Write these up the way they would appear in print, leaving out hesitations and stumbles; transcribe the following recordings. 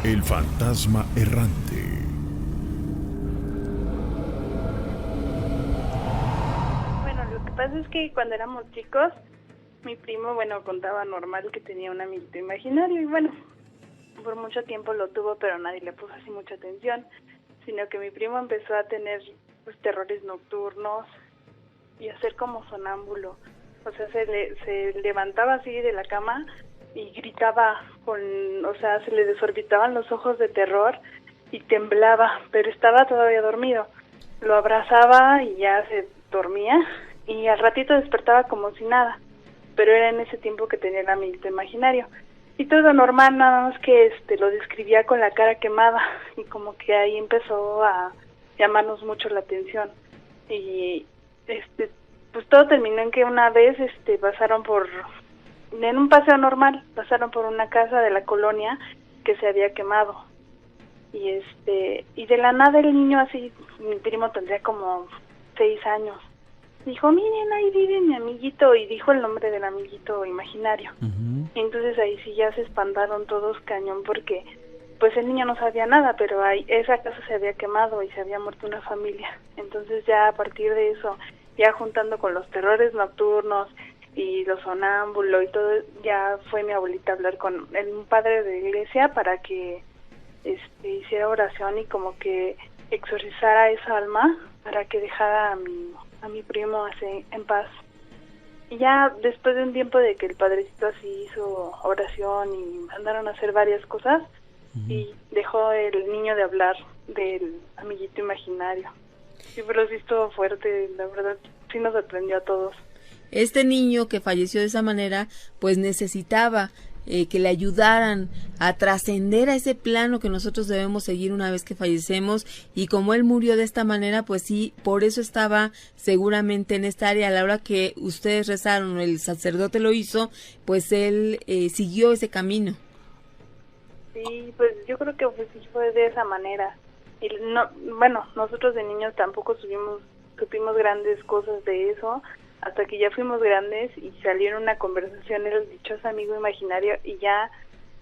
El fantasma errante. Bueno, lo que pasa es que cuando éramos chicos, mi primo, contaba normal que tenía un amiguito imaginario y por mucho tiempo lo tuvo, pero nadie le puso así mucha atención, sino que mi primo empezó a tener terrores nocturnos y a ser como sonámbulo. O sea, se levantaba así de la cama y gritaba se le desorbitaban los ojos de terror y temblaba, pero estaba todavía dormido. Lo abrazaba y ya se dormía y al ratito despertaba como si nada, pero era en ese tiempo que tenía el amiguito imaginario. Y todo normal, nada más que lo describía con la cara quemada y como que ahí empezó a llamarnos mucho la atención. Y pues todo terminó en que una vez en un paseo normal, pasaron por una casa de la colonia que se había quemado. Y de la nada el niño así, mi primo tendría como 6 años. Dijo, miren, ahí vive mi amiguito, y dijo el nombre del amiguito imaginario. Uh-huh. Y entonces ahí sí ya se espantaron todos cañón porque pues el niño no sabía nada, pero esa casa se había quemado y se había muerto una familia. Entonces ya a partir de eso, ya juntando con los terrores nocturnos y los sonámbulos y todo, ya fue mi abuelita a hablar con un padre de iglesia para que hiciera oración y como que exorcizara esa alma para que dejara a mi primo así en paz. Y ya después de un tiempo de que el padrecito así hizo oración y mandaron a hacer varias cosas, uh-huh, y dejó el niño de hablar del amiguito imaginario. Sí, pero sí estuvo fuerte, la verdad, sí nos sorprendió a todos. Este niño que falleció de esa manera, pues necesitaba que le ayudaran a trascender a ese plano que nosotros debemos seguir una vez que fallecemos, y como él murió de esta manera, pues sí, por eso estaba seguramente en esta área. A la hora que ustedes rezaron, el sacerdote lo hizo, pues él siguió ese camino. Sí, pues yo creo que sí fue de esa manera. Y nosotros de niños tampoco supimos grandes cosas de eso, hasta que ya fuimos grandes y salió en una conversación el dichoso amigo imaginario, y ya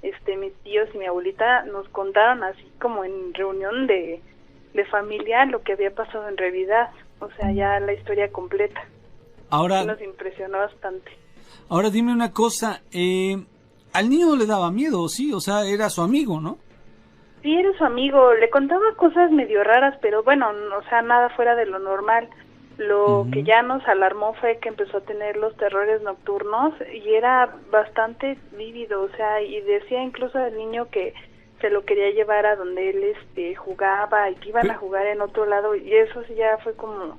mis tíos y mi abuelita nos contaron así como en reunión de familia lo que había pasado en realidad, o sea, ya la historia completa. Ahora nos impresionó bastante. Ahora dime una cosa, al niño no le daba miedo, ¿sí? O sea, era su amigo, ¿no? Sí, era su amigo, le contaba cosas medio raras, pero nada fuera de lo normal. Lo uh-huh, que ya nos alarmó fue que empezó a tener los terrores nocturnos y era bastante vívido, o sea, y decía incluso al niño que se lo quería llevar a donde él jugaba y que iban a jugar en otro lado, y eso sí ya fue como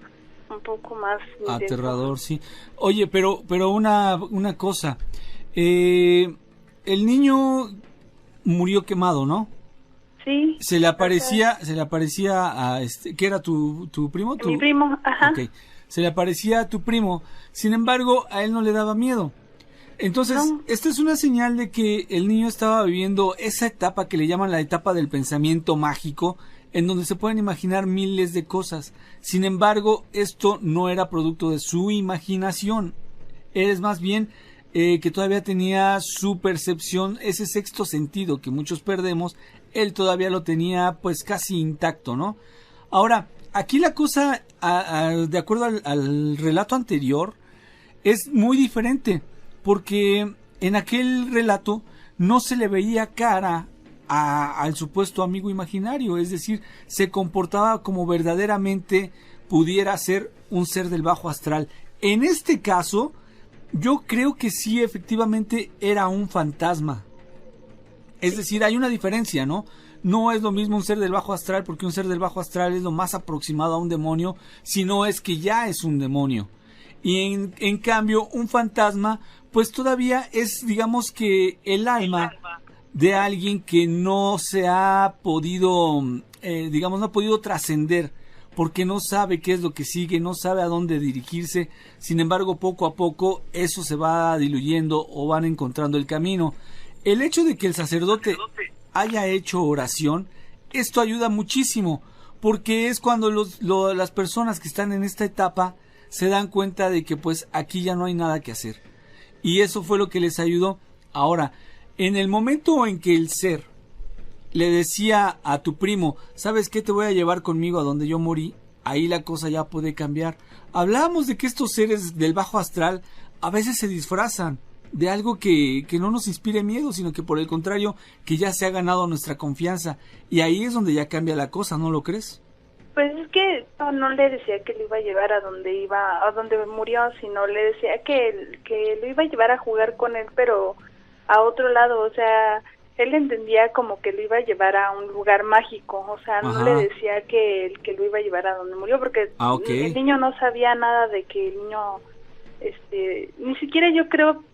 un poco más intenso. Aterrador, sí. Oye, pero una cosa, el niño murió quemado, ¿no? Sí. Se le aparecía a ¿qué era tu primo? Mi primo, ajá. Okay. Se le aparecía a tu primo, sin embargo, a él no le daba miedo. Entonces, no. Esta es una señal de que el niño estaba viviendo esa etapa que le llaman la etapa del pensamiento mágico, en donde se pueden imaginar miles de cosas. Sin embargo, esto no era producto de su imaginación. Es más bien que todavía tenía su percepción, ese sexto sentido que muchos perdemos, él todavía lo tenía pues casi intacto, ¿no? Ahora, aquí la cosa, de acuerdo al relato anterior, es muy diferente, porque en aquel relato no se le veía cara al supuesto amigo imaginario, es decir, se comportaba como verdaderamente pudiera ser un ser del bajo astral. En este caso, yo creo que sí, efectivamente era un fantasma. Es decir, hay una diferencia, ¿no? No es lo mismo un ser del bajo astral, porque un ser del bajo astral es lo más aproximado a un demonio, sino es que ya es un demonio. Y en cambio, un fantasma, pues todavía es, digamos que el alma de alguien que no se ha podido, no ha podido trascender, porque no sabe qué es lo que sigue, no sabe a dónde dirigirse. Sin embargo, poco a poco eso se va diluyendo o van encontrando el camino. El hecho de que el sacerdote haya hecho oración, esto ayuda muchísimo, porque es cuando las personas que están en esta etapa se dan cuenta de que pues aquí ya no hay nada que hacer. Y eso fue lo que les ayudó. Ahora, en el momento en que el ser le decía a tu primo, ¿sabes qué? Te voy a llevar conmigo a donde yo morí, ahí la cosa ya puede cambiar. Hablábamos de que estos seres del bajo astral a veces se disfrazan de algo que no nos inspire miedo, sino que por el contrario, que ya se ha ganado nuestra confianza. Y ahí es donde ya cambia la cosa, ¿no lo crees? Pues es que no le decía que lo iba a llevar a donde murió, sino le decía que lo iba a llevar a jugar con él, pero a otro lado, o sea, él entendía como que lo iba a llevar a un lugar mágico, o sea, no le decía que lo iba a llevar a donde murió, porque el niño no sabía nada de que el niño, ni siquiera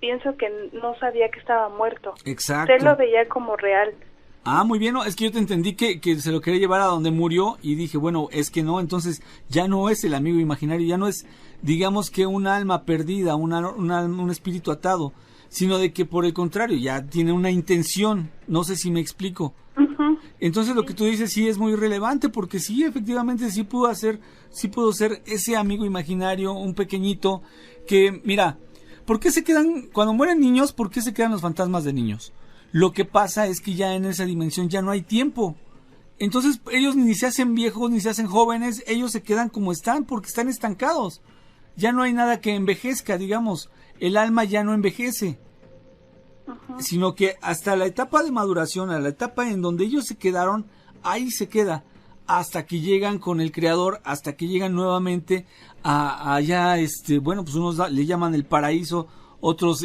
pienso que no sabía que estaba muerto. Exacto. Él lo veía como real. Ah, muy bien, no, es que yo te entendí que se lo quería llevar a donde murió y dije, bueno, es que no, entonces ya no es el amigo imaginario, ya no es, digamos que un alma perdida, un espíritu atado, sino de que por el contrario, ya tiene una intención, no sé si me explico. Uh-huh. Entonces lo que tú dices sí es muy relevante, porque sí, efectivamente sí pudo ser ese amigo imaginario, un pequeñito, que, mira, ¿por qué se quedan, cuando mueren niños, por qué se quedan los fantasmas de niños? Lo que pasa es que ya en esa dimensión ya no hay tiempo. Entonces ellos ni se hacen viejos ni se hacen jóvenes, ellos se quedan como están porque están estancados. Ya no hay nada que envejezca, digamos. El alma ya no envejece. Uh-huh. Sino que hasta la etapa de maduración, a la etapa en donde ellos se quedaron, ahí se queda. Hasta que llegan con el Creador, hasta que llegan nuevamente a allá, bueno, pues unos le llaman el paraíso, otros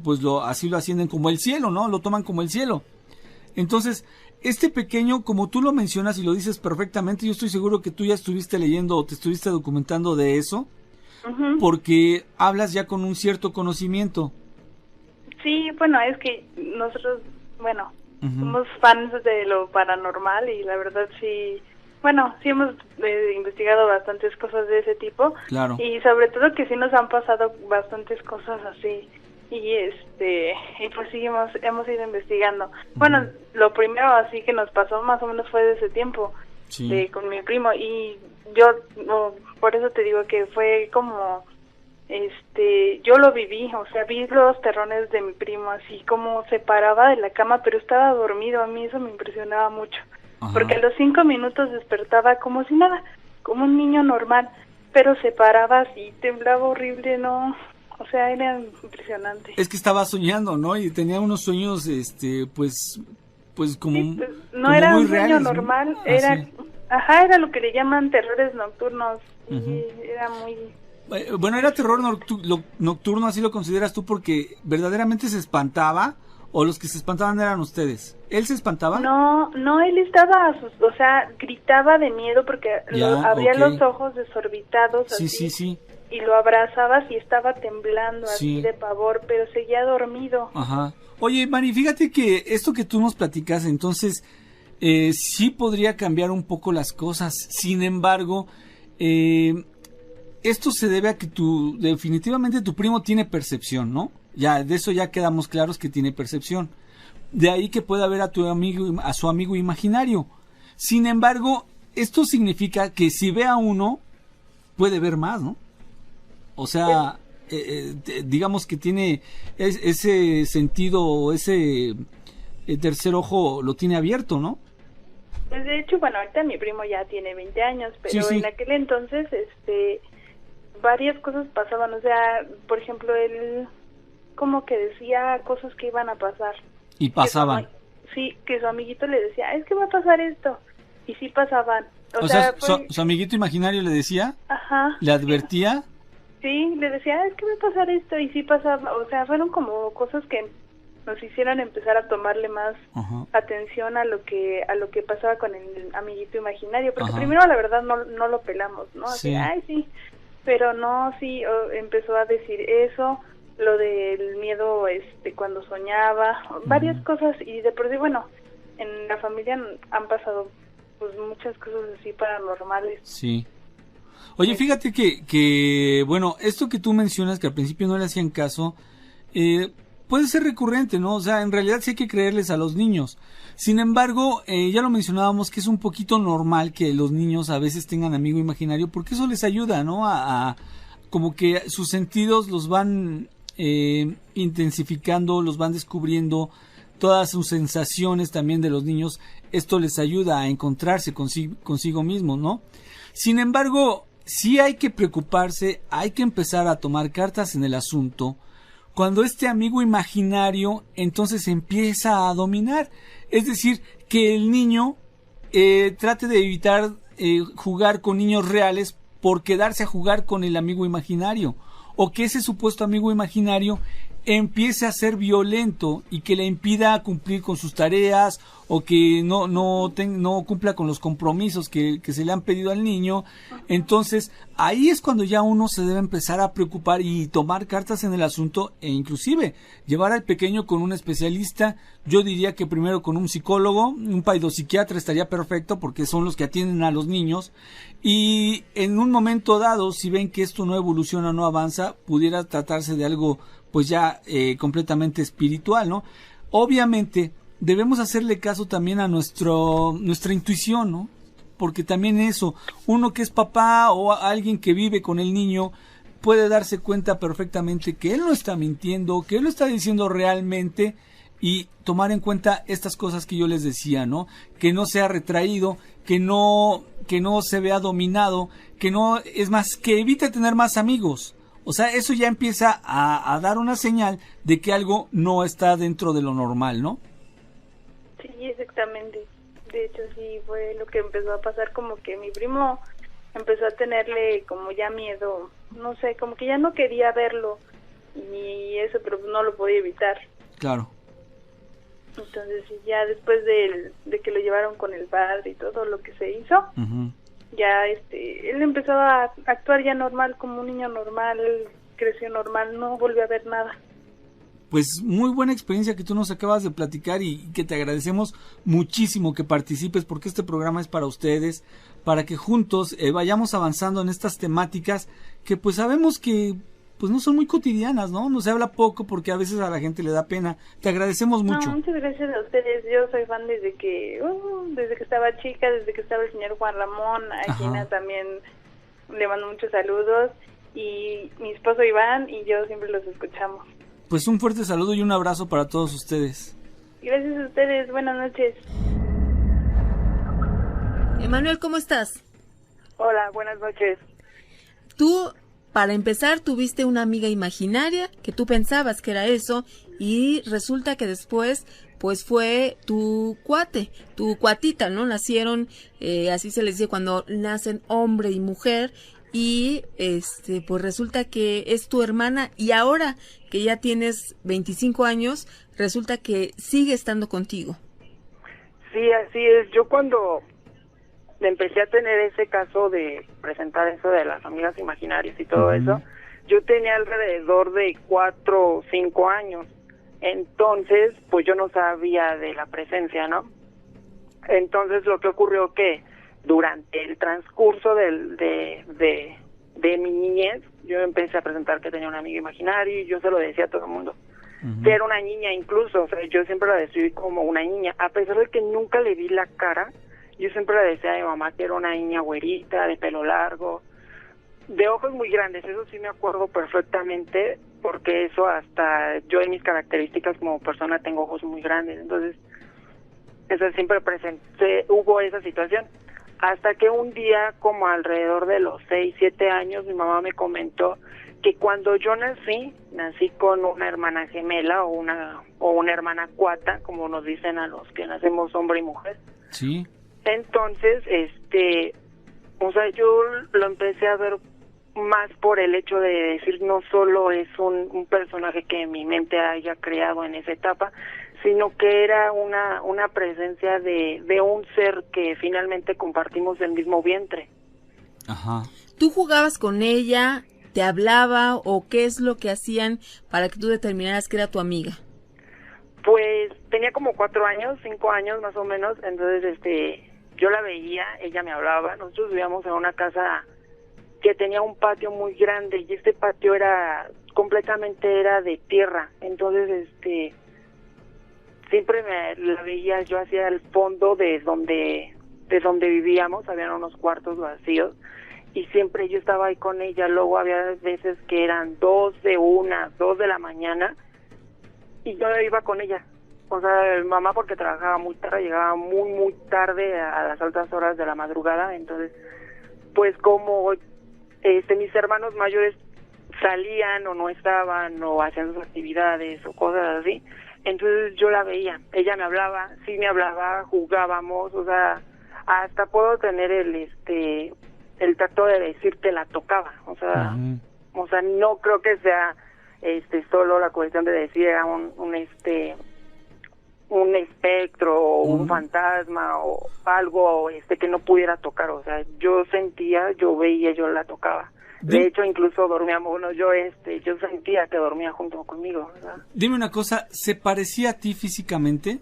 pues así lo ascienden como el cielo, ¿no? Lo toman como el cielo. Entonces, este pequeño, como tú lo mencionas y lo dices perfectamente, yo estoy seguro que tú ya estuviste leyendo o te estuviste documentando de eso, uh-huh, porque hablas ya con un cierto conocimiento. Sí, bueno, es que nosotros, bueno, uh-huh, somos fans de lo paranormal y la verdad sí... Bueno, sí hemos investigado bastantes cosas de ese tipo. Claro. Y sobre todo que sí nos han pasado bastantes cosas así. Y pues sí hemos ido investigando. Uh-huh. Bueno, lo primero así que nos pasó más o menos fue de ese tiempo, sí, con mi primo. Y yo, por eso te digo que fue como, yo lo viví, o sea, vi los terrones de mi primo, así como se paraba de la cama, pero estaba dormido. A mí eso me impresionaba mucho. Ajá. Porque a los 5 minutos despertaba como si nada, como un niño normal, pero se paraba así, temblaba horrible, ¿no? O sea, era impresionante. Es que estaba soñando, ¿no? Y tenía unos sueños, pues como, sí, pues, no como era muy un sueño reales, normal, ¿no? era, sí, era lo que le llaman terrores nocturnos, y uh-huh, era muy... Bueno, era terror nocturno, así lo consideras tú, porque verdaderamente se espantaba. ¿O los que se espantaban eran ustedes? ¿Él se espantaba? No, él estaba, o sea, gritaba de miedo porque abría los ojos desorbitados, sí, así, sí, y lo abrazabas y estaba temblando, así, sí, de pavor, pero seguía dormido. Ajá. Oye, Mari, fíjate que esto que tú nos platicas, entonces, sí podría cambiar un poco las cosas. Sin embargo, esto se debe a que definitivamente tu primo tiene percepción, ¿no? Ya, de eso ya quedamos claros que tiene percepción. De ahí que pueda ver a su amigo imaginario. Sin embargo, esto significa que si ve a uno, puede ver más, ¿no? O sea, digamos que tiene ese sentido, o ese tercer ojo lo tiene abierto, ¿no? Pues de hecho, bueno, ahorita mi primo ya tiene 20 años, pero sí, en aquel entonces, varias cosas pasaban. O sea, por ejemplo, él como que decía cosas que iban a pasar. Y pasaban. Que su amiguito le decía, es que va a pasar esto. Y sí pasaban. O sea su amiguito imaginario le decía, ajá, le advertía. Sí, le decía, es que va a pasar esto. Y sí pasaba. O sea, fueron como cosas que nos hicieron empezar a tomarle más atención a lo que pasaba con el amiguito imaginario. Porque primero, la verdad, no lo pelamos, ¿no? Así, sí. Pero no, sí, empezó a decir eso, lo del miedo cuando soñaba, varias cosas, y de por sí, bueno, en la familia han pasado pues muchas cosas así paranormales. Sí. Oye, fíjate que bueno, esto que tú mencionas, que al principio no le hacían caso, puede ser recurrente, ¿no? O sea, en realidad sí hay que creerles a los niños. Sin embargo, ya lo mencionábamos que es un poquito normal que los niños a veces tengan amigo imaginario, porque eso les ayuda, ¿no? A como que sus sentidos los van intensificando, los van descubriendo todas sus sensaciones también de los niños, esto les ayuda a encontrarse consigo mismos, ¿no? Sin embargo, sí hay que preocuparse, hay que empezar a tomar cartas en el asunto cuando este amigo imaginario entonces empieza a dominar. Es decir, que el niño trate de evitar jugar con niños reales por quedarse a jugar con el amigo imaginario, o que ese supuesto amigo imaginario empiece a ser violento y que le impida cumplir con sus tareas, o que no cumpla con los compromisos que se le han pedido al niño. Entonces ahí es cuando ya uno se debe empezar a preocupar y tomar cartas en el asunto, e inclusive llevar al pequeño con un especialista. Yo diría que primero con un psicólogo, un paidopsiquiatra estaría perfecto, porque son los que atienden a los niños, y en un momento dado, si ven que esto no evoluciona, no avanza, pudiera tratarse de algo pues ya completamente espiritual, ¿no? Obviamente debemos hacerle caso también a nuestra intuición, ¿no? Porque también eso, uno que es papá o alguien que vive con el niño puede darse cuenta perfectamente que él no está mintiendo, que él lo está diciendo realmente, y tomar en cuenta estas cosas que yo les decía, ¿no? Que no sea retraído, que no se vea dominado, es más, que evite tener más amigos. O sea, eso ya empieza a dar una señal de que algo no está dentro de lo normal, ¿no? Sí, exactamente. De hecho, sí fue lo que empezó a pasar, como que mi primo empezó a tenerle como ya miedo, no sé, como que ya no quería verlo, y eso, pero no lo podía evitar. Claro. Entonces, ya después de que lo llevaron con el padre y todo lo que se hizo, Uh-huh. ya él empezó a actuar ya normal, como un niño normal, él creció normal, no volvió a ver nada. Pues muy buena experiencia que tú nos acabas de platicar, y que te agradecemos muchísimo que participes, porque este programa es para ustedes, para que juntos vayamos avanzando en estas temáticas que pues sabemos que pues no son muy cotidianas, ¿no? No se habla poco porque a veces a la gente le da pena. Te agradecemos mucho. No, muchas gracias a ustedes. Yo soy fan desde que estaba chica, desde que estaba el señor Juan Ramón. A Gina también le mando muchos saludos, y mi esposo Iván y yo siempre los escuchamos. Pues un fuerte saludo y un abrazo para todos ustedes. Gracias a ustedes. Buenas noches. Emanuel, ¿cómo estás? Hola, buenas noches. Tú, para empezar, tuviste una amiga imaginaria que tú pensabas que era eso, y resulta que después pues fue tu cuate, tu cuatita, ¿no? Nacieron, así se les dice cuando nacen hombre y mujer, y pues resulta que es tu hermana, y ahora que ya tienes 25 años, resulta que sigue estando contigo. Sí, así es. Yo cuando empecé a tener ese caso de presentar eso de las amigas imaginarias y todo eso, yo tenía alrededor de 4 o 5 años. Entonces, pues yo no sabía de la presencia, ¿no? Entonces lo que ocurrió que durante el transcurso de mi niñez, yo empecé a presentar que tenía un amigo imaginario, y yo se lo decía a todo el mundo. Que era una niña incluso, o sea, yo siempre la describí como una niña, a pesar de que nunca le vi la cara. Yo siempre le decía a mi mamá que era una niña güerita, de pelo largo, de ojos muy grandes. Eso sí me acuerdo perfectamente, porque eso hasta yo en mis características como persona tengo ojos muy grandes. Entonces, eso siempre hubo esa situación. Hasta que un día, como alrededor de los 6, 7 años, mi mamá me comentó que cuando yo nací con una hermana gemela o una hermana cuata, como nos dicen a los que nacemos hombre y mujer. Sí. Entonces, o sea, yo lo empecé a ver más por el hecho de decir, no solo es un personaje que mi mente haya creado en esa etapa, sino que era una presencia de un ser que finalmente compartimos el mismo vientre. Ajá. ¿Tú jugabas con ella, te hablaba, o qué es lo que hacían para que tú determinaras que era tu amiga? Pues tenía como 4 años, 5 años más o menos. Entonces yo la veía, ella me hablaba. Nosotros vivíamos en una casa que tenía un patio muy grande, y este patio era de tierra. Entonces siempre la veía yo hacia el fondo de donde vivíamos. Habían unos cuartos vacíos, y siempre yo estaba ahí con ella. Luego había veces que eran 2 de la mañana, y yo iba con ella. O sea, mamá porque trabajaba muy tarde, llegaba muy tarde a las altas horas de la madrugada, entonces, pues como mis hermanos mayores salían o no estaban o hacían sus actividades o cosas así, entonces yo la veía, ella me hablaba, sí me hablaba, jugábamos, o sea, hasta puedo tener el tacto de decir que la tocaba, o sea, no creo que sea solo la cuestión de decir era un espectro o un fantasma o algo que no pudiera tocar, o sea, yo sentía, yo veía, yo la tocaba. De hecho, incluso dormíamos, bueno, yo sentía que dormía junto conmigo, ¿verdad? Dime una cosa, ¿se parecía a ti físicamente?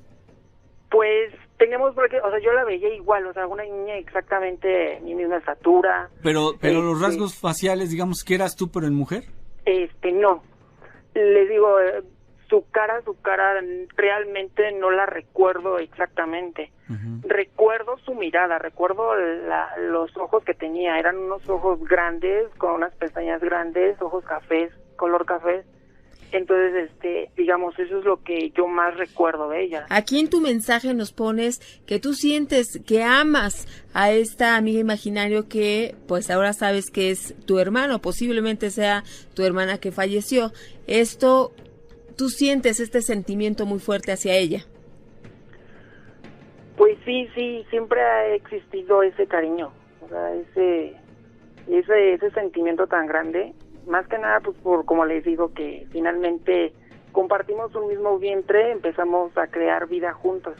Pues teníamos, porque, o sea, yo la veía igual, o sea, una niña exactamente mi misma estatura. Pero los rasgos faciales, digamos que eras tú, pero en mujer. No. Les digo, su cara realmente no la recuerdo exactamente. Recuerdo su mirada, recuerdo los ojos que tenía, eran unos ojos grandes, con unas pestañas grandes, ojos cafés, color café. Entonces, digamos, eso es lo que yo más recuerdo de ella. Aquí en tu mensaje nos pones que tú sientes que amas a esta amiga imaginario que, pues ahora sabes que es tu hermano, posiblemente sea tu hermana que falleció. ¿Tú sientes este sentimiento muy fuerte hacia ella? Pues sí, siempre ha existido ese cariño, o sea, ese sentimiento tan grande. Más que nada, pues por como les digo, que finalmente compartimos un mismo vientre, empezamos a crear vida juntos.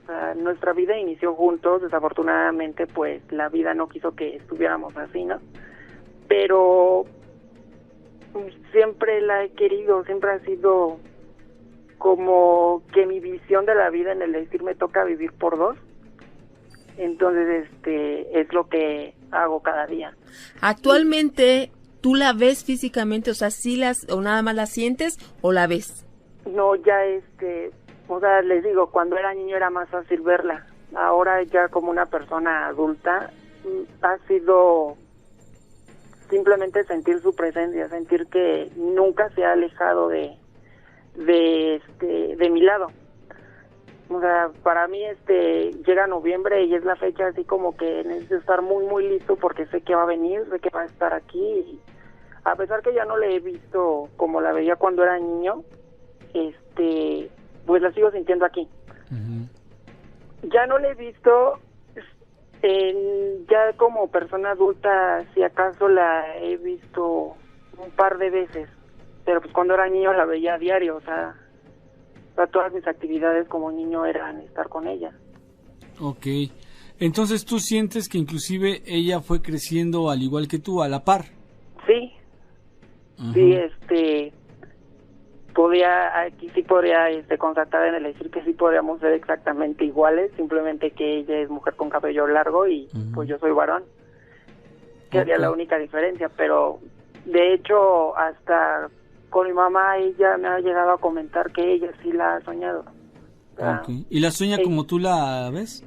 O sea, nuestra vida inició juntos, desafortunadamente, pues la vida no quiso que estuviéramos así, ¿no? Pero siempre la he querido, siempre ha sido como que mi visión de la vida en el decir me toca vivir por dos. Entonces, es lo que hago cada día. Actualmente, ¿tú la ves físicamente? O sea, o nada más la sientes o la ves? No, ya o sea, les digo, cuando era niño era más fácil verla. Ahora ya como una persona adulta ha sido simplemente sentir su presencia, sentir que nunca se ha alejado de mi lado. O sea, para mí llega noviembre y es la fecha así como que necesito estar muy listo porque sé que va a venir, sé que va a estar aquí. Y a pesar que ya no le he visto como la veía cuando era niño, pues la sigo sintiendo aquí. Ya no le he visto ya como persona adulta, si acaso la he visto un par de veces, pero pues cuando era niño la veía a diario, o sea, todas mis actividades como niño eran estar con ella. Ok, entonces tú sientes que inclusive ella fue creciendo al igual que tú, a la par. Sí, sí, podría constatar en el decir que sí podríamos ser exactamente iguales, simplemente que ella es mujer con cabello largo y pues yo soy varón, que sería la única diferencia, pero de hecho hasta con mi mamá ella me ha llegado a comentar que ella sí la ha soñado. Okay. ¿Y la sueña como tú la ves?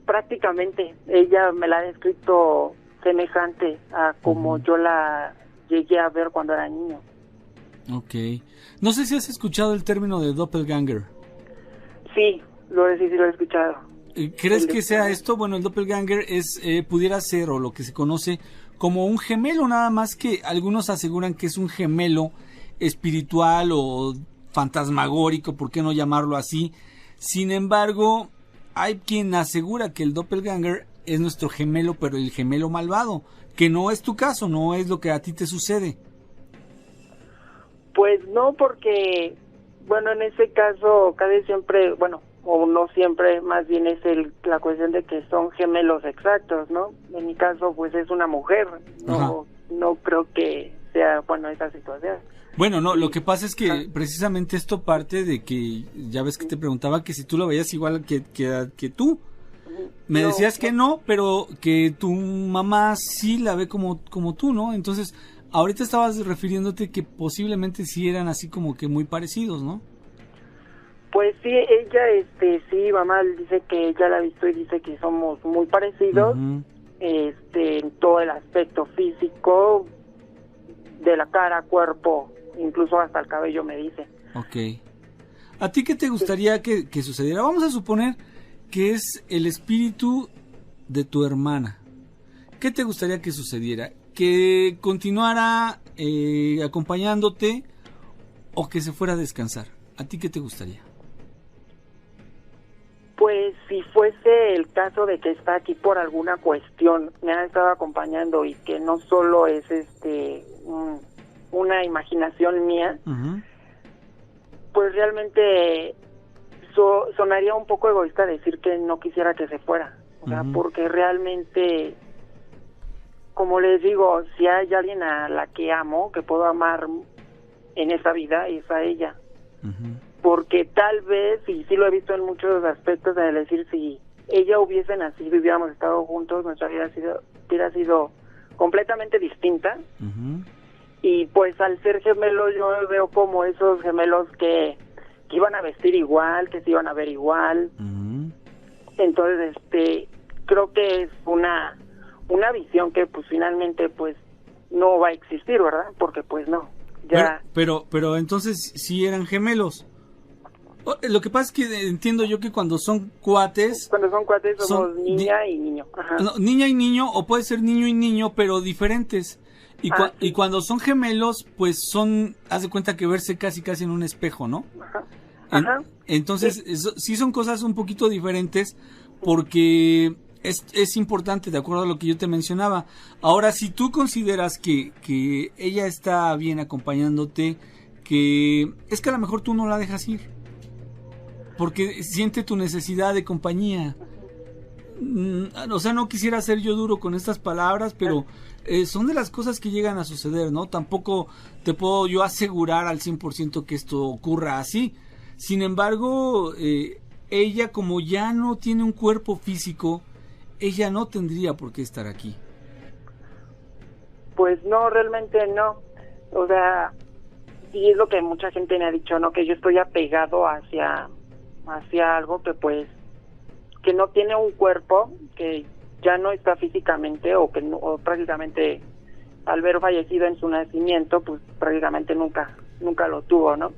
Prácticamente, ella me la ha descrito semejante a como yo la llegué a ver cuando era niño. Ok. No sé si has escuchado el término de doppelganger. Sí, lo he escuchado. ¿Crees que sea esto? Bueno, el doppelganger pudiera ser, o lo que se conoce como un gemelo, nada más que algunos aseguran que es un gemelo espiritual o fantasmagórico, ¿por qué no llamarlo así? Sin embargo, hay quien asegura que el doppelganger es nuestro gemelo, pero el gemelo malvado, que no es tu caso, no es lo que a ti te sucede. Pues no, porque, bueno, en ese caso, casi siempre, bueno, o no siempre, más bien es la cuestión de que son gemelos exactos, ¿no? En mi caso, pues es una mujer, no creo que sea, bueno, esa situación. Bueno, no, lo que pasa es que precisamente esto parte de que, ya ves que te preguntaba que si tú lo veías igual que tú. Me decías que no, pero que tu mamá sí la ve como tú, ¿no? Entonces, ahorita estabas refiriéndote que posiblemente sí eran así como que muy parecidos, ¿no? Pues sí, ella, sí, mamá dice que ella la ha visto y dice que somos muy parecidos, en todo el aspecto físico, de la cara, cuerpo, incluso hasta el cabello me dice. Ok. ¿A ti qué te gustaría que sucediera? Vamos a suponer que es el espíritu de tu hermana. ¿Qué te gustaría que sucediera? ¿Que continuara acompañándote o que se fuera a descansar? ¿A ti qué te gustaría? Pues si fuese el caso de que está aquí por alguna cuestión, me ha estado acompañando y que no solo es una imaginación mía, Uh-huh. pues realmente sonaría un poco egoísta decir que no quisiera que se fuera. O sea, Uh-huh. porque realmente, como les digo, si hay alguien a la que amo, que puedo amar en esa vida, es a ella. Uh-huh. Porque tal vez, y sí lo he visto en muchos aspectos, de decir, si ella hubiese nacido y hubiéramos estado juntos, nuestra vida hubiera sido completamente distinta. Uh-huh. Y pues al ser gemelos yo veo como esos gemelos que iban a vestir igual, que se iban a ver igual. Uh-huh. Entonces, creo que es una visión que pues finalmente pues no va a existir, ¿verdad? Porque pues no, ya... Pero entonces sí eran gemelos. Lo que pasa es que entiendo yo que cuando son cuates... Cuando son cuates somos son niña y niño. Ajá. No, niña y niño, o puede ser niño y niño, pero diferentes. Y, Sí. y cuando son gemelos, pues son, haz de cuenta que verse casi en un espejo, ¿no? Ajá. Ajá. Entonces, sí son cosas un poquito diferentes, porque es importante, de acuerdo a lo que yo te mencionaba. Ahora, si tú consideras que ella está bien acompañándote, que es que a lo mejor tú no la dejas ir, porque siente tu necesidad de compañía. O sea, no quisiera ser yo duro con estas palabras, pero son de las cosas que llegan a suceder, ¿no? Tampoco te puedo yo asegurar al 100% que esto ocurra así. Sin embargo, ella, como ya no tiene un cuerpo físico, ella no tendría por qué estar aquí. Pues no, realmente no. O sea, sí es lo que mucha gente me ha dicho, ¿no? Que yo estoy apegado hacia algo que pues que no tiene un cuerpo, que ya no está físicamente o que o prácticamente al ver fallecido en su nacimiento, pues prácticamente nunca lo tuvo, ¿no?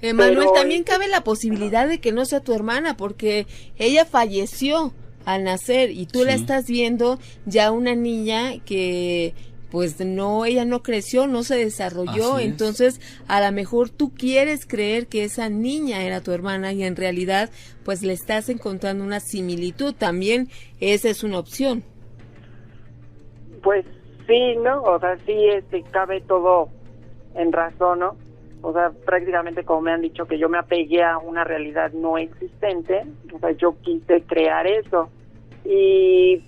Manuel, Pero, también cabe la posibilidad de que no sea tu hermana, porque ella falleció al nacer y tú la Sí. estás viendo ya una niña que pues no, ella no creció, no se desarrolló, Así es. entonces a lo mejor tú quieres creer que esa niña era tu hermana y en realidad pues le estás encontrando una similitud, también esa es una opción. Pues sí, ¿no? O sea, sí, cabe todo en razón, ¿no? O sea, prácticamente como me han dicho que yo me apegué a una realidad no existente, o sea, yo quise crear eso. Y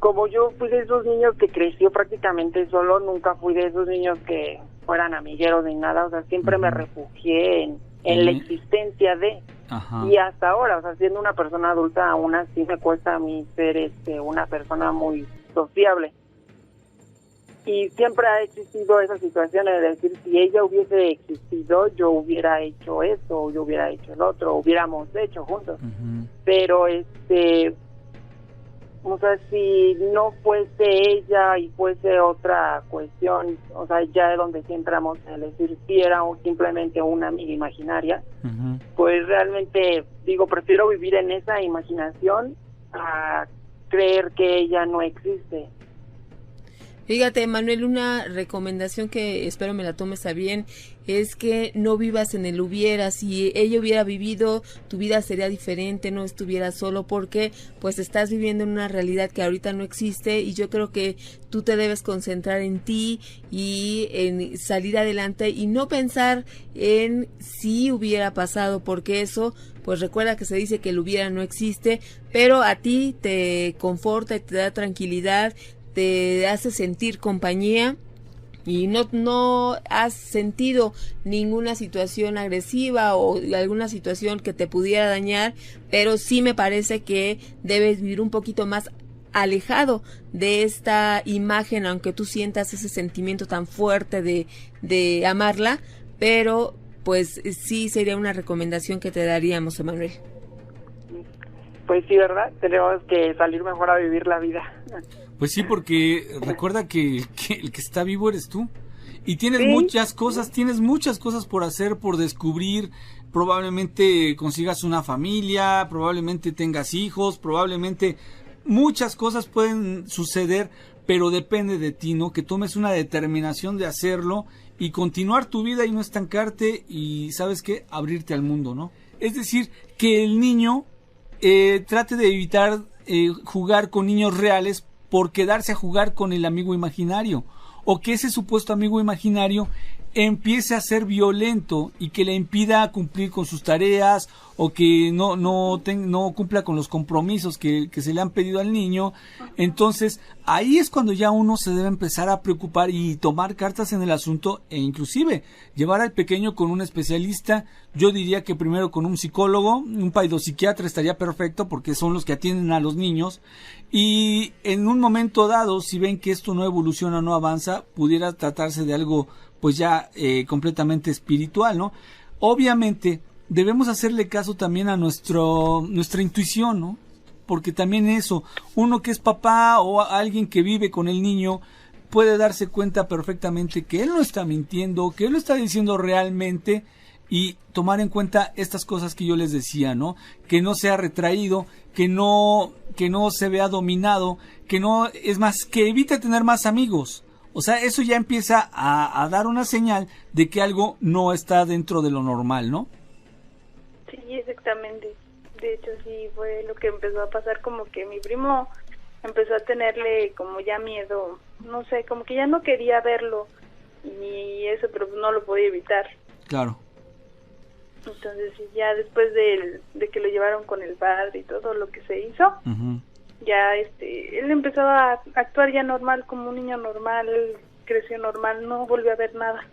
como yo fui de esos niños que creció prácticamente solo, nunca fui de esos niños que fueran amigueros ni nada, o sea, siempre me refugié en la existencia de... Ajá. Y hasta ahora, o sea, siendo una persona adulta, aún así me cuesta a mí ser una persona muy sociable. Y siempre ha existido esa situación de decir, si ella hubiese existido, yo hubiera hecho esto, yo hubiera hecho el otro, hubiéramos hecho juntos. Uh-huh. Pero, o sea, si no fuese ella y fuese otra cuestión, o sea, ya es donde sí entramos, es decir, si era simplemente una amiga imaginaria, Uh-huh. pues realmente, digo, prefiero vivir en esa imaginación a creer que ella no existe. Fíjate, Manuel, una recomendación que espero me la tomes a bien es que no vivas en el hubiera. Si ella hubiera vivido, tu vida sería diferente, no estuvieras solo, porque pues estás viviendo en una realidad que ahorita no existe y yo creo que tú te debes concentrar en ti y en salir adelante y no pensar en si hubiera pasado, porque eso, pues recuerda que se dice que el hubiera no existe, pero a ti te conforta y te da tranquilidad, te hace sentir compañía y no has sentido ninguna situación agresiva o alguna situación que te pudiera dañar, pero sí me parece que debes vivir un poquito más alejado de esta imagen, aunque tú sientas ese sentimiento tan fuerte de amarla, pero pues sí sería una recomendación que te daríamos, Emanuel. Pues sí, ¿verdad? Tenemos que salir mejor a vivir la vida. Pues sí, porque recuerda que el que está vivo eres tú. Y tienes ¿Sí? muchas cosas por hacer, por descubrir, probablemente consigas una familia, probablemente tengas hijos, probablemente muchas cosas pueden suceder, pero depende de ti, ¿no? Que tomes una determinación de hacerlo y continuar tu vida y no estancarte y, ¿sabes qué? Abrirte al mundo, ¿no? Es decir, que el niño trate de evitar jugar con niños reales por quedarse a jugar con el amigo imaginario, o que ese supuesto amigo imaginario empiece a ser violento y que le impida cumplir con sus tareas o que no cumpla con los compromisos que se le han pedido al niño. Entonces ahí es cuando ya uno se debe empezar a preocupar y tomar cartas en el asunto, e inclusive llevar al pequeño con un especialista. Yo diría que primero con un psicólogo, un paidopsiquiatra estaría perfecto, porque son los que atienden a los niños, y en un momento dado, si ven que esto no evoluciona, no avanza, pudiera tratarse de algo pues ya completamente espiritual, ¿no? Obviamente debemos hacerle caso también a nuestra intuición, ¿no? Porque también eso, uno que es papá o alguien que vive con el niño puede darse cuenta perfectamente que él no está mintiendo, que él lo está diciendo realmente, y tomar en cuenta estas cosas que yo les decía, ¿no? Que no sea retraído, que no se vea dominado, es más, que evite tener más amigos. O sea, eso ya empieza a dar una señal de que algo no está dentro de lo normal, ¿no? Sí, exactamente. De hecho, sí fue lo que empezó a pasar, como que mi primo empezó a tenerle como ya miedo, no sé, como que ya no quería verlo y eso, pero no lo podía evitar. Claro. Entonces, ya después de que lo llevaron con el padre y todo lo que se hizo, ya él empezó a actuar ya normal, como un niño normal, él creció normal, no volvió a ver nada.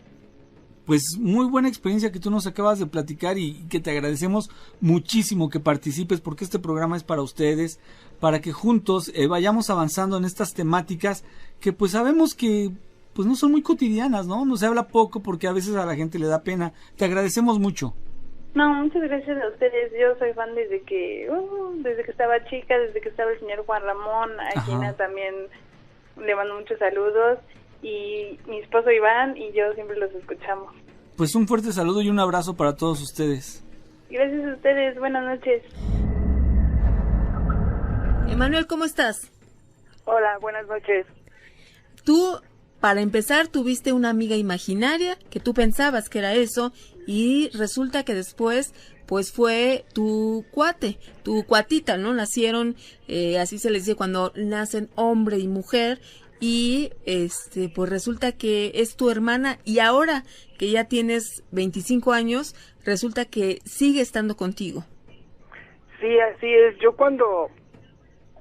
Pues muy buena experiencia que tú nos acabas de platicar, y que te agradecemos muchísimo que participes, porque este programa es para ustedes, para que juntos vayamos avanzando en estas temáticas que pues sabemos que pues no son muy cotidianas, ¿no? Nos habla poco porque a veces a la gente le da pena. Te agradecemos mucho. No, muchas gracias a ustedes. Yo soy fan desde que estaba chica, desde que estaba el señor Juan Ramón. A Gina también le mando muchos saludos, y mi esposo Iván y yo siempre los escuchamos. Pues un fuerte saludo y un abrazo para todos ustedes. Gracias a ustedes, buenas noches. Emanuel, ¿cómo estás? Hola, buenas noches. Tú, para empezar, tuviste una amiga imaginaria que tú pensabas que era eso, y resulta que después pues fue tu cuate, tu cuatita, ¿no? Nacieron, así se les dice cuando nacen hombre y mujer, y pues resulta que es tu hermana, y ahora que ya tienes 25 años, resulta que sigue estando contigo. Sí, así es. Yo cuando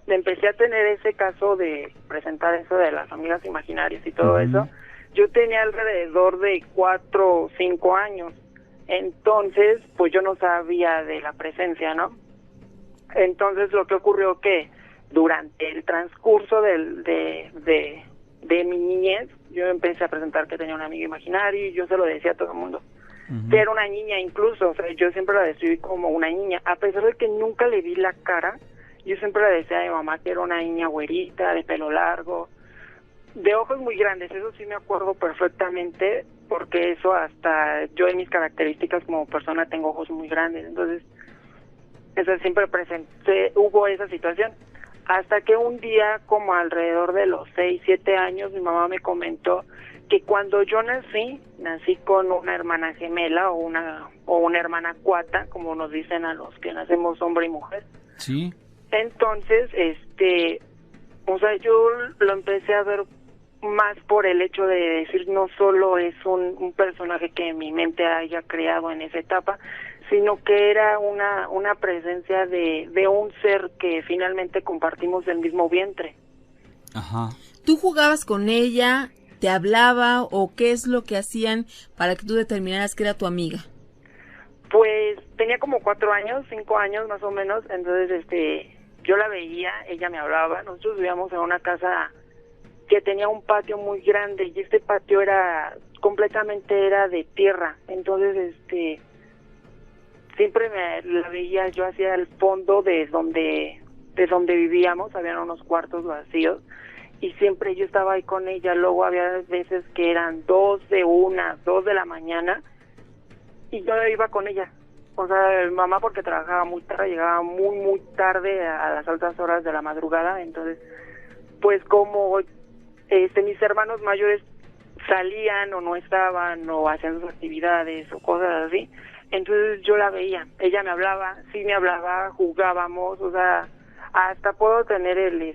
empecé a tener ese caso de presentar eso de las amigas imaginarias y todo eso, yo tenía alrededor de 4 o 5 años. Entonces, pues yo no sabía de la presencia, ¿no? Entonces lo que ocurrió que durante el transcurso de mi niñez, yo empecé a presentar que tenía una amiga imaginaria, y yo se lo decía a todo el mundo. Que era una niña incluso, o sea, yo siempre la describí como una niña, a pesar de que nunca le vi la cara. Yo siempre le decía a mi mamá que era una niña güerita, de pelo largo, de ojos muy grandes. Eso sí me acuerdo perfectamente, porque eso hasta yo en mis características como persona tengo ojos muy grandes. Entonces, eso siempre hubo esa situación. Hasta que un día, como alrededor de los 6, 7 años, mi mamá me comentó que cuando yo nací con una hermana gemela o una hermana cuata, como nos dicen a los que nacemos hombre y mujer. Sí. Entonces, o sea, yo lo empecé a ver más por el hecho de decir, no solo es un personaje que mi mente haya creado en esa etapa, sino que era una presencia de un ser que finalmente compartimos el mismo vientre. Ajá. ¿Tú jugabas con ella, te hablaba, o qué es lo que hacían para que tú determinaras que era tu amiga? Pues tenía como 4 años, 5 años más o menos. Entonces yo la veía, ella me hablaba. Nosotros vivíamos en una casa que tenía un patio muy grande, y este patio era de tierra. Entonces siempre la veía yo hacia el fondo de donde vivíamos. Habían unos cuartos vacíos, y siempre yo estaba ahí con ella. Luego había veces que eran 2 de la mañana, y yo iba con ella. O sea, mamá porque trabajaba muy tarde, llegaba muy tarde a las altas horas de la madrugada, entonces, pues como mis hermanos mayores salían o no estaban o hacían sus actividades o cosas así, entonces yo la veía, ella me hablaba, sí me hablaba, jugábamos, o sea, hasta puedo tener el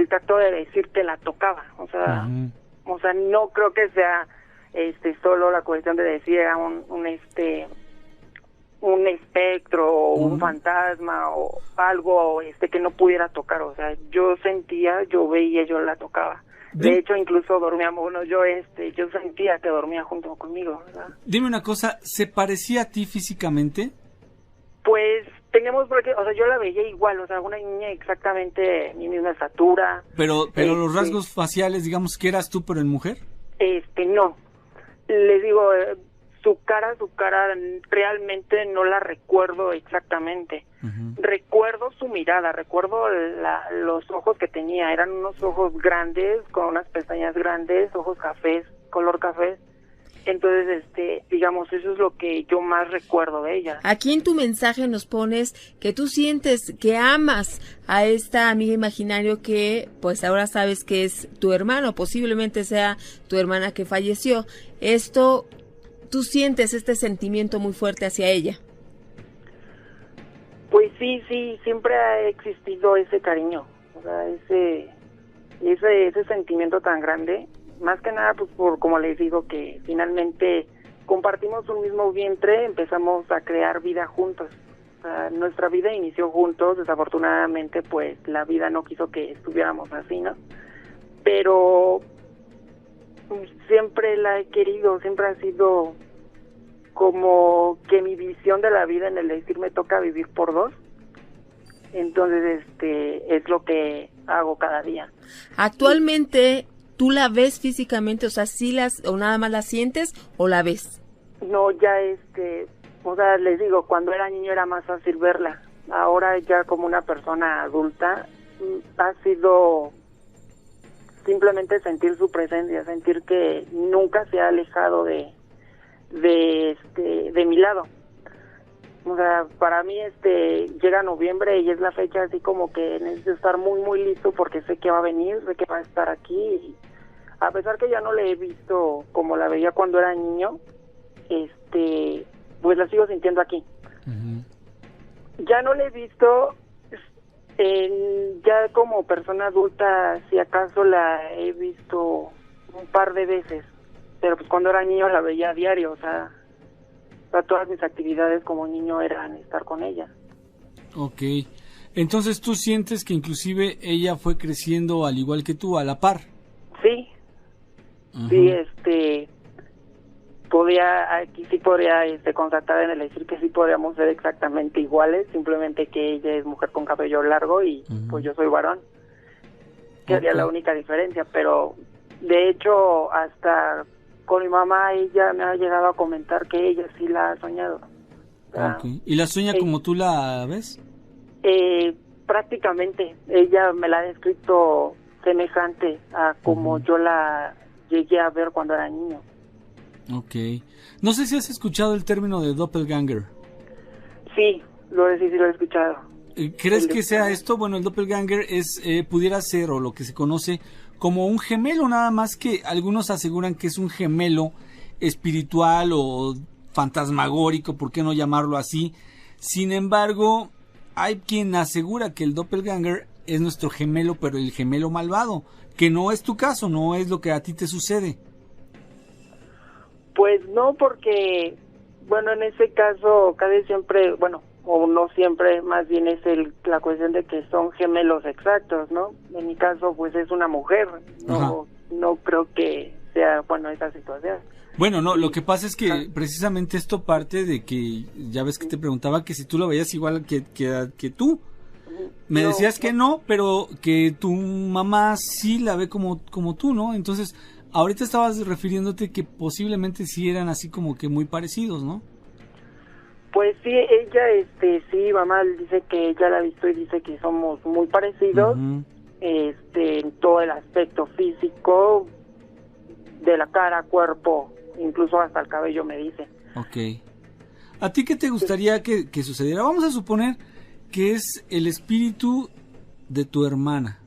tacto de decir que la tocaba, o sea, no creo que sea solo la cuestión de decir era un espectro o un fantasma o algo que no pudiera tocar, o sea, yo sentía, yo veía, yo la tocaba. De hecho, incluso dormíamos, bueno, yo sentía que dormía junto conmigo, ¿verdad? Dime una cosa, ¿se parecía a ti físicamente? Pues o sea, yo la veía igual, o sea, una niña exactamente mi misma estatura. Pero los rasgos faciales, digamos que eras tú, pero en mujer. No. Les digo, su cara realmente no la recuerdo exactamente. Recuerdo su mirada, recuerdo los ojos que tenía, eran unos ojos grandes, con unas pestañas grandes, ojos cafés, color café. Entonces, digamos, eso es lo que yo más recuerdo de ella. Aquí en tu mensaje nos pones que tú sientes que amas a esta amiga imaginario que, pues ahora sabes que es tu hermano, posiblemente sea tu hermana que falleció. ¿Tú sientes este sentimiento muy fuerte hacia ella? Pues sí, siempre ha existido ese cariño, o sea, ese sentimiento tan grande. Más que nada, pues por como les digo, que finalmente compartimos un mismo vientre, empezamos a crear vida juntos. O sea, nuestra vida inició juntos, desafortunadamente, pues la vida no quiso que estuviéramos así, ¿no? Pero siempre la he querido, siempre ha sido como que mi visión de la vida en el decir me toca vivir por dos. Entonces, es lo que hago cada día. Actualmente, ¿tú la ves físicamente? O sea, o nada más la sientes o la ves? No, ya o sea, les digo, cuando era niño era más fácil verla. Ahora ya como una persona adulta ha sido simplemente sentir su presencia, sentir que nunca se ha alejado de mi lado. O sea, para mí llega noviembre y es la fecha así como que necesito estar muy listo porque sé que va a venir, sé que va a estar aquí. Y a pesar que ya no le he visto como la veía cuando era niño, pues la sigo sintiendo aquí. Ya no le he visto, ya como persona adulta, si acaso la he visto un par de veces, pero pues cuando era niño la veía a diario, o sea, todas mis actividades como niño eran estar con ella. Ok, entonces tú sientes que inclusive ella fue creciendo al igual que tú, a la par. Sí. Sí, podría constatar en el decir que sí podríamos ser exactamente iguales, simplemente que ella es mujer con cabello largo y pues yo soy varón, que sería la única diferencia, pero de hecho hasta con mi mamá ella me ha llegado a comentar que ella sí la ha soñado. ¿Y la sueña como tú la ves? Prácticamente, ella me la ha descrito semejante a como yo la llegué a ver cuando era niño. Ok. No sé si has escuchado el término de doppelganger. Sí, lo he escuchado. ¿Crees que sea esto? Bueno, el doppelganger pudiera ser, o lo que se conoce como un gemelo, nada más que algunos aseguran que es un gemelo espiritual o fantasmagórico, ¿por qué no llamarlo así? Sin embargo, hay quien asegura que el doppelganger es nuestro gemelo, pero el gemelo malvado, que no es tu caso, no es lo que a ti te sucede. Pues no, porque, bueno, en ese caso, casi siempre, bueno, o no siempre, más bien es la cuestión de que son gemelos exactos, ¿no? En mi caso, pues es una mujer, no creo que sea, bueno, esa situación. Bueno, no, lo que pasa es que precisamente esto parte de que, ya ves que te preguntaba que si tú lo veías igual que tú. Me decías que no, pero que tu mamá sí la ve como tú, ¿no? Entonces, ahorita estabas refiriéndote que posiblemente sí eran así como que muy parecidos, ¿no? Pues sí, ella, sí, mamá dice que ella la ha visto y dice que somos muy parecidos, en todo el aspecto físico, de la cara, cuerpo, incluso hasta el cabello me dice. Ok. ¿A ti qué te gustaría que sucediera? Vamos a suponer que es el espíritu de tu hermana.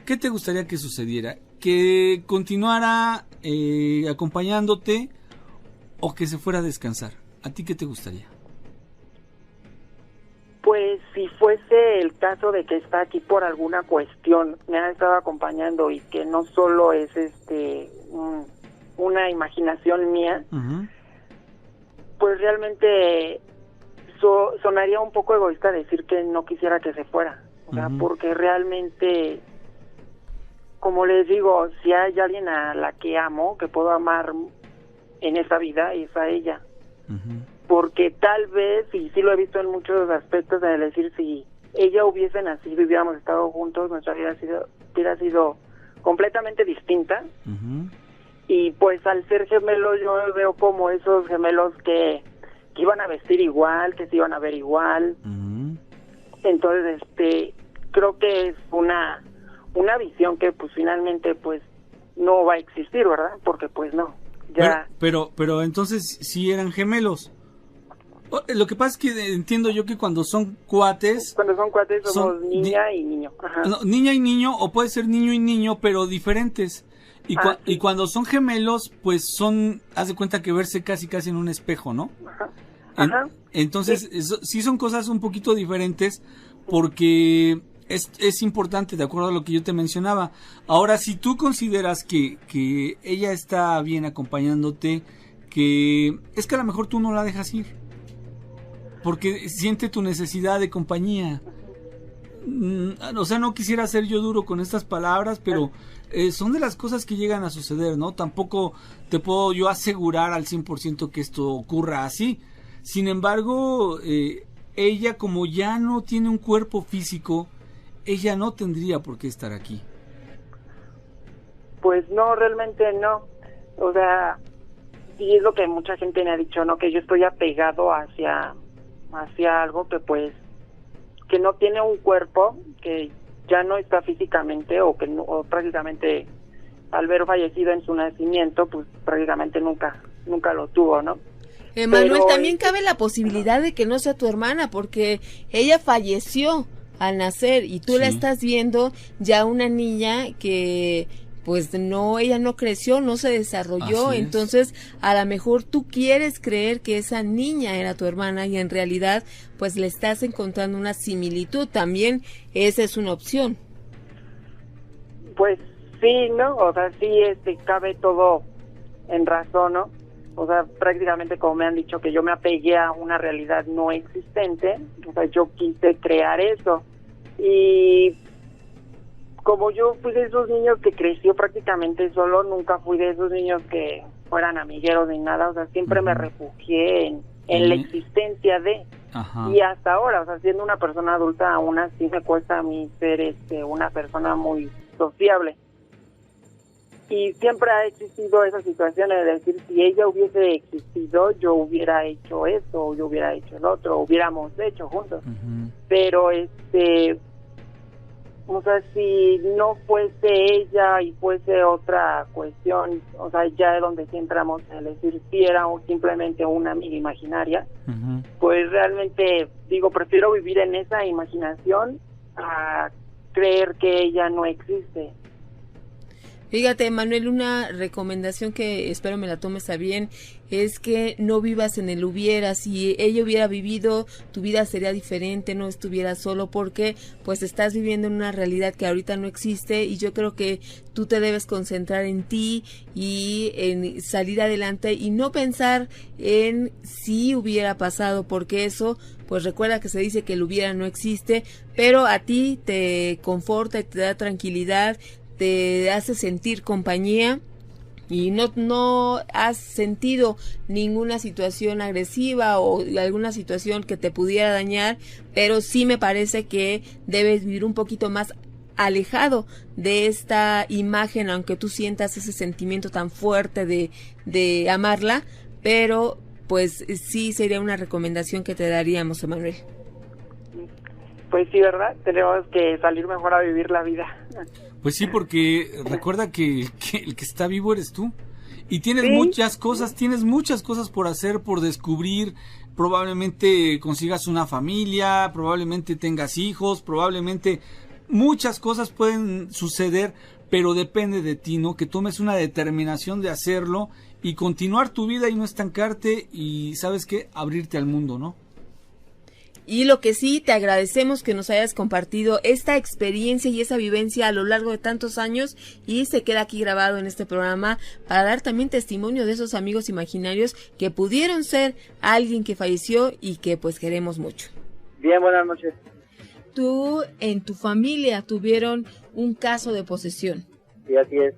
¿Qué te gustaría que sucediera? ¿Que continuara acompañándote o que se fuera a descansar? ¿A ti qué te gustaría? Pues si fuese el caso de que está aquí por alguna cuestión, me ha estado acompañando y que no solo es una imaginación mía, Uh-huh. pues realmente sonaría un poco egoísta decir que no quisiera que se fuera, o sea, Uh-huh. porque realmente, como les digo, si hay alguien a la que amo, que puedo amar en esta vida, es a ella. Uh-huh. Porque tal vez, y sí lo he visto en muchos aspectos, de decir, si ella hubiese nacido y hubiéramos estado juntos, nuestra vida hubiera sido completamente distinta. Uh-huh. Y pues al ser gemelos, yo veo como esos gemelos que iban a vestir igual, que se iban a ver igual. Uh-huh. Entonces, creo que es una visión que pues finalmente pues no va a existir, ¿verdad? Porque pues no, ya... Pero entonces sí eran gemelos. Lo que pasa es que entiendo yo que cuando son cuates... Cuando son cuates somos son niña y niño. Ajá. No, niña y niño, o puede ser niño y niño, pero diferentes. Y, Sí. y cuando son gemelos, pues son, haz de cuenta que verse casi en un espejo, ¿no? Ajá. Ajá. Entonces, sí son cosas un poquito diferentes, porque es importante, de acuerdo a lo que yo te mencionaba. Ahora, si tú consideras que ella está bien acompañándote, que es que a lo mejor tú no la dejas ir, porque siente tu necesidad de compañía. O sea, no quisiera ser yo duro con estas palabras, pero son de las cosas que llegan a suceder, ¿no? Tampoco te puedo yo asegurar al 100% que esto ocurra así. Sin embargo, ella, como ya no tiene un cuerpo físico, ella no tendría por qué estar aquí. Pues no, realmente no. O sea, sí es lo que mucha gente me ha dicho, ¿no? Que yo estoy apegado hacia algo que pues que no tiene un cuerpo, que ya no está físicamente o que no, o prácticamente al ver fallecido en su nacimiento, pues prácticamente nunca lo tuvo, ¿no? Manuel, Pero, también cabe la posibilidad de que no sea tu hermana, porque ella falleció al nacer y tú la Sí. estás viendo ya una niña que pues no, ella no creció, no se desarrolló, Así es. entonces a lo mejor tú quieres creer que esa niña era tu hermana y en realidad pues le estás encontrando una similitud, también esa es una opción. Pues sí, ¿no? O sea, sí, cabe todo en razón, ¿no? O sea, prácticamente como me han dicho que yo me apegué a una realidad no existente, o sea, yo quise crear eso. Y como yo fui de esos niños que creció prácticamente solo, nunca fui de esos niños que fueran amigueros ni nada, o sea, siempre me refugié en la existencia de... Ajá. Y hasta ahora, o sea, siendo una persona adulta, aún así me cuesta a mí ser una persona muy sociable. Y siempre ha existido esa situación de decir, si ella hubiese existido, yo hubiera hecho eso, yo hubiera hecho el otro, hubiéramos hecho juntos. Uh-huh. Pero o sea, si no fuese ella y fuese otra cuestión, o sea, ya es donde sí entramos en decir si era simplemente una amiga imaginaria, Uh-huh. pues realmente digo, prefiero vivir en esa imaginación a creer que ella no existe. Fíjate, Manuel, una recomendación que espero me la tomes a bien es que no vivas en el hubiera. Si ella hubiera vivido, tu vida sería diferente, no estuvieras solo, porque pues estás viviendo en una realidad que ahorita no existe y yo creo que tú te debes concentrar en ti y en salir adelante y no pensar en si hubiera pasado, porque eso, pues recuerda que se dice que el hubiera no existe, pero a ti te conforta y te da tranquilidad, te hace sentir compañía y no has sentido ninguna situación agresiva o alguna situación que te pudiera dañar, pero sí me parece que debes vivir un poquito más alejado de esta imagen, aunque tú sientas ese sentimiento tan fuerte de amarla, pero pues sí sería una recomendación que te daríamos, Emanuel. Pues sí, ¿verdad? Tenemos que salir mejor a vivir la vida. Pues sí, porque recuerda que el que está vivo eres tú. Y tienes Sí. muchas cosas por hacer, por descubrir. Probablemente consigas una familia, probablemente tengas hijos, probablemente muchas cosas pueden suceder, pero depende de ti, ¿no? Que tomes una determinación de hacerlo y continuar tu vida y no estancarte y, ¿sabes qué? Abrirte al mundo, ¿no? Y lo que sí, te agradecemos que nos hayas compartido esta experiencia y esa vivencia a lo largo de tantos años y se queda aquí grabado en este programa para dar también testimonio de esos amigos imaginarios que pudieron ser alguien que falleció y que pues queremos mucho. Bien, buenas noches. Tú, en tu familia, tuvieron un caso de posesión. Sí, así es.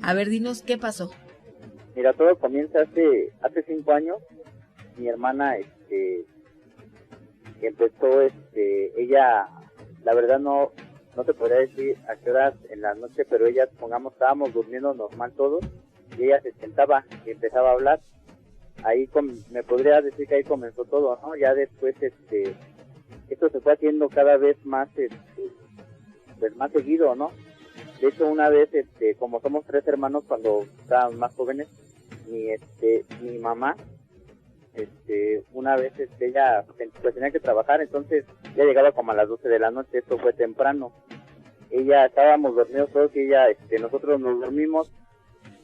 A ver, dinos, ¿qué pasó? Mira, todo comienza hace 5 años. Mi hermana, empezó, ella, la verdad no te podría decir a qué horas en la noche, pero ella, pongamos, estábamos durmiendo normal todos, y ella se sentaba y empezaba a hablar. Ahí me podría decir que ahí comenzó todo, ¿no? Ya después, esto se fue haciendo cada vez más, pues más seguido, ¿no? De hecho, una vez, como somos 3 hermanos cuando estábamos más jóvenes, mi mamá, una vez ella pues tenía que trabajar, entonces ya llegaba como a las 12 de la noche, esto fue temprano. Ella, estábamos dormidos todos y ella, nosotros nos dormimos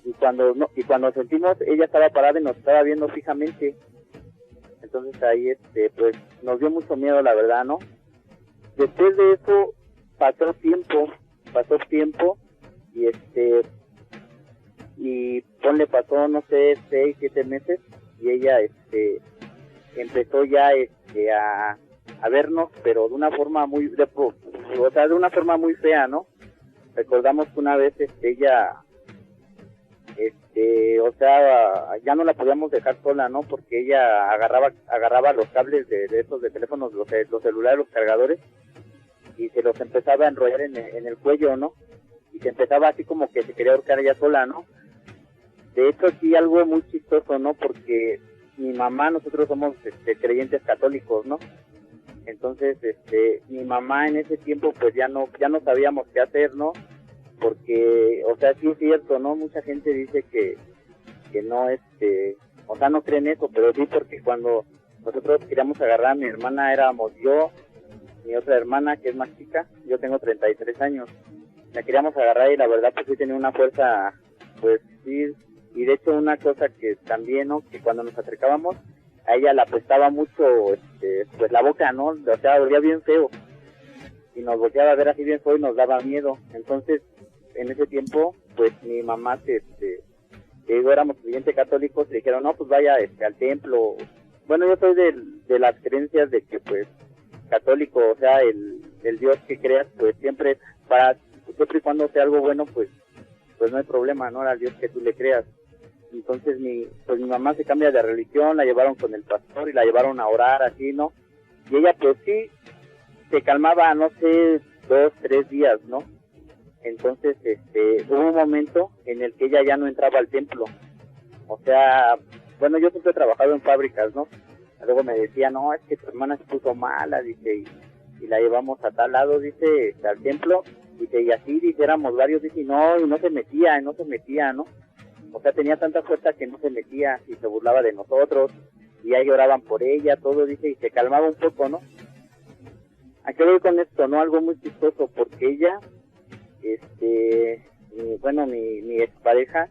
y cuando sentimos, ella estaba parada y nos estaba viendo fijamente. Entonces ahí, pues nos dio mucho miedo, la verdad, ¿no? Después de eso pasó tiempo y pasó, no sé, 6, 7 meses y ella, empezó ya, a vernos, pero de una forma de una forma muy fea, ¿no? Recordamos que una vez, ella, ya no la podíamos dejar sola, ¿no? Porque ella agarraba los cables de esos de teléfonos, los celulares, los cargadores, y se los empezaba a enrollar en el cuello, ¿no? Y se empezaba así como que se quería ahorcar ella sola, ¿no? De hecho, aquí algo muy chistoso, ¿no? Porque mi mamá, nosotros somos creyentes católicos, ¿no? Entonces, mi mamá en ese tiempo, pues ya no sabíamos qué hacer, ¿no? Porque, sí es cierto, ¿no? Mucha gente dice que no, no creen eso, pero sí, porque cuando nosotros queríamos agarrar a mi hermana, éramos yo, mi otra hermana, que es más chica, yo tengo 33 años, la queríamos agarrar y la verdad, pues sí tenía una fuerza, pues sí. Y de hecho una cosa que también, ¿no? Que cuando nos acercábamos, a ella le apestaba mucho, pues la boca, ¿no? Olía bien feo. Y nos volteaba a ver así bien feo y nos daba miedo. Entonces, en ese tiempo, pues mi mamá, éramos creyentes católicos, le dijeron, no, pues vaya, al templo. Bueno, yo soy de las creencias de que, pues, católico, el Dios que creas, pues siempre y cuando sea algo bueno, pues no hay problema, ¿no? Al Dios que tú le creas. Entonces mi mamá se cambia de religión, la llevaron con el pastor y la llevaron a orar así, ¿no? Y ella pues sí se calmaba, no sé, 2, 3 días, ¿no? Entonces hubo un momento en el que ella ya no entraba al templo. Yo siempre he trabajado en fábricas, ¿no? Luego me decía, no, es que tu hermana se puso mala, dice, y la llevamos a tal lado, dice, al templo, dice, y así, dice, éramos varios, dice, y no se metía, ¿no? Tenía tanta fuerza que no se metía y se burlaba de nosotros y ahí lloraban por ella, todo, dice, y se calmaba un poco, ¿no? ¿A qué voy con esto, no? Algo muy chistoso, porque ella, mi expareja,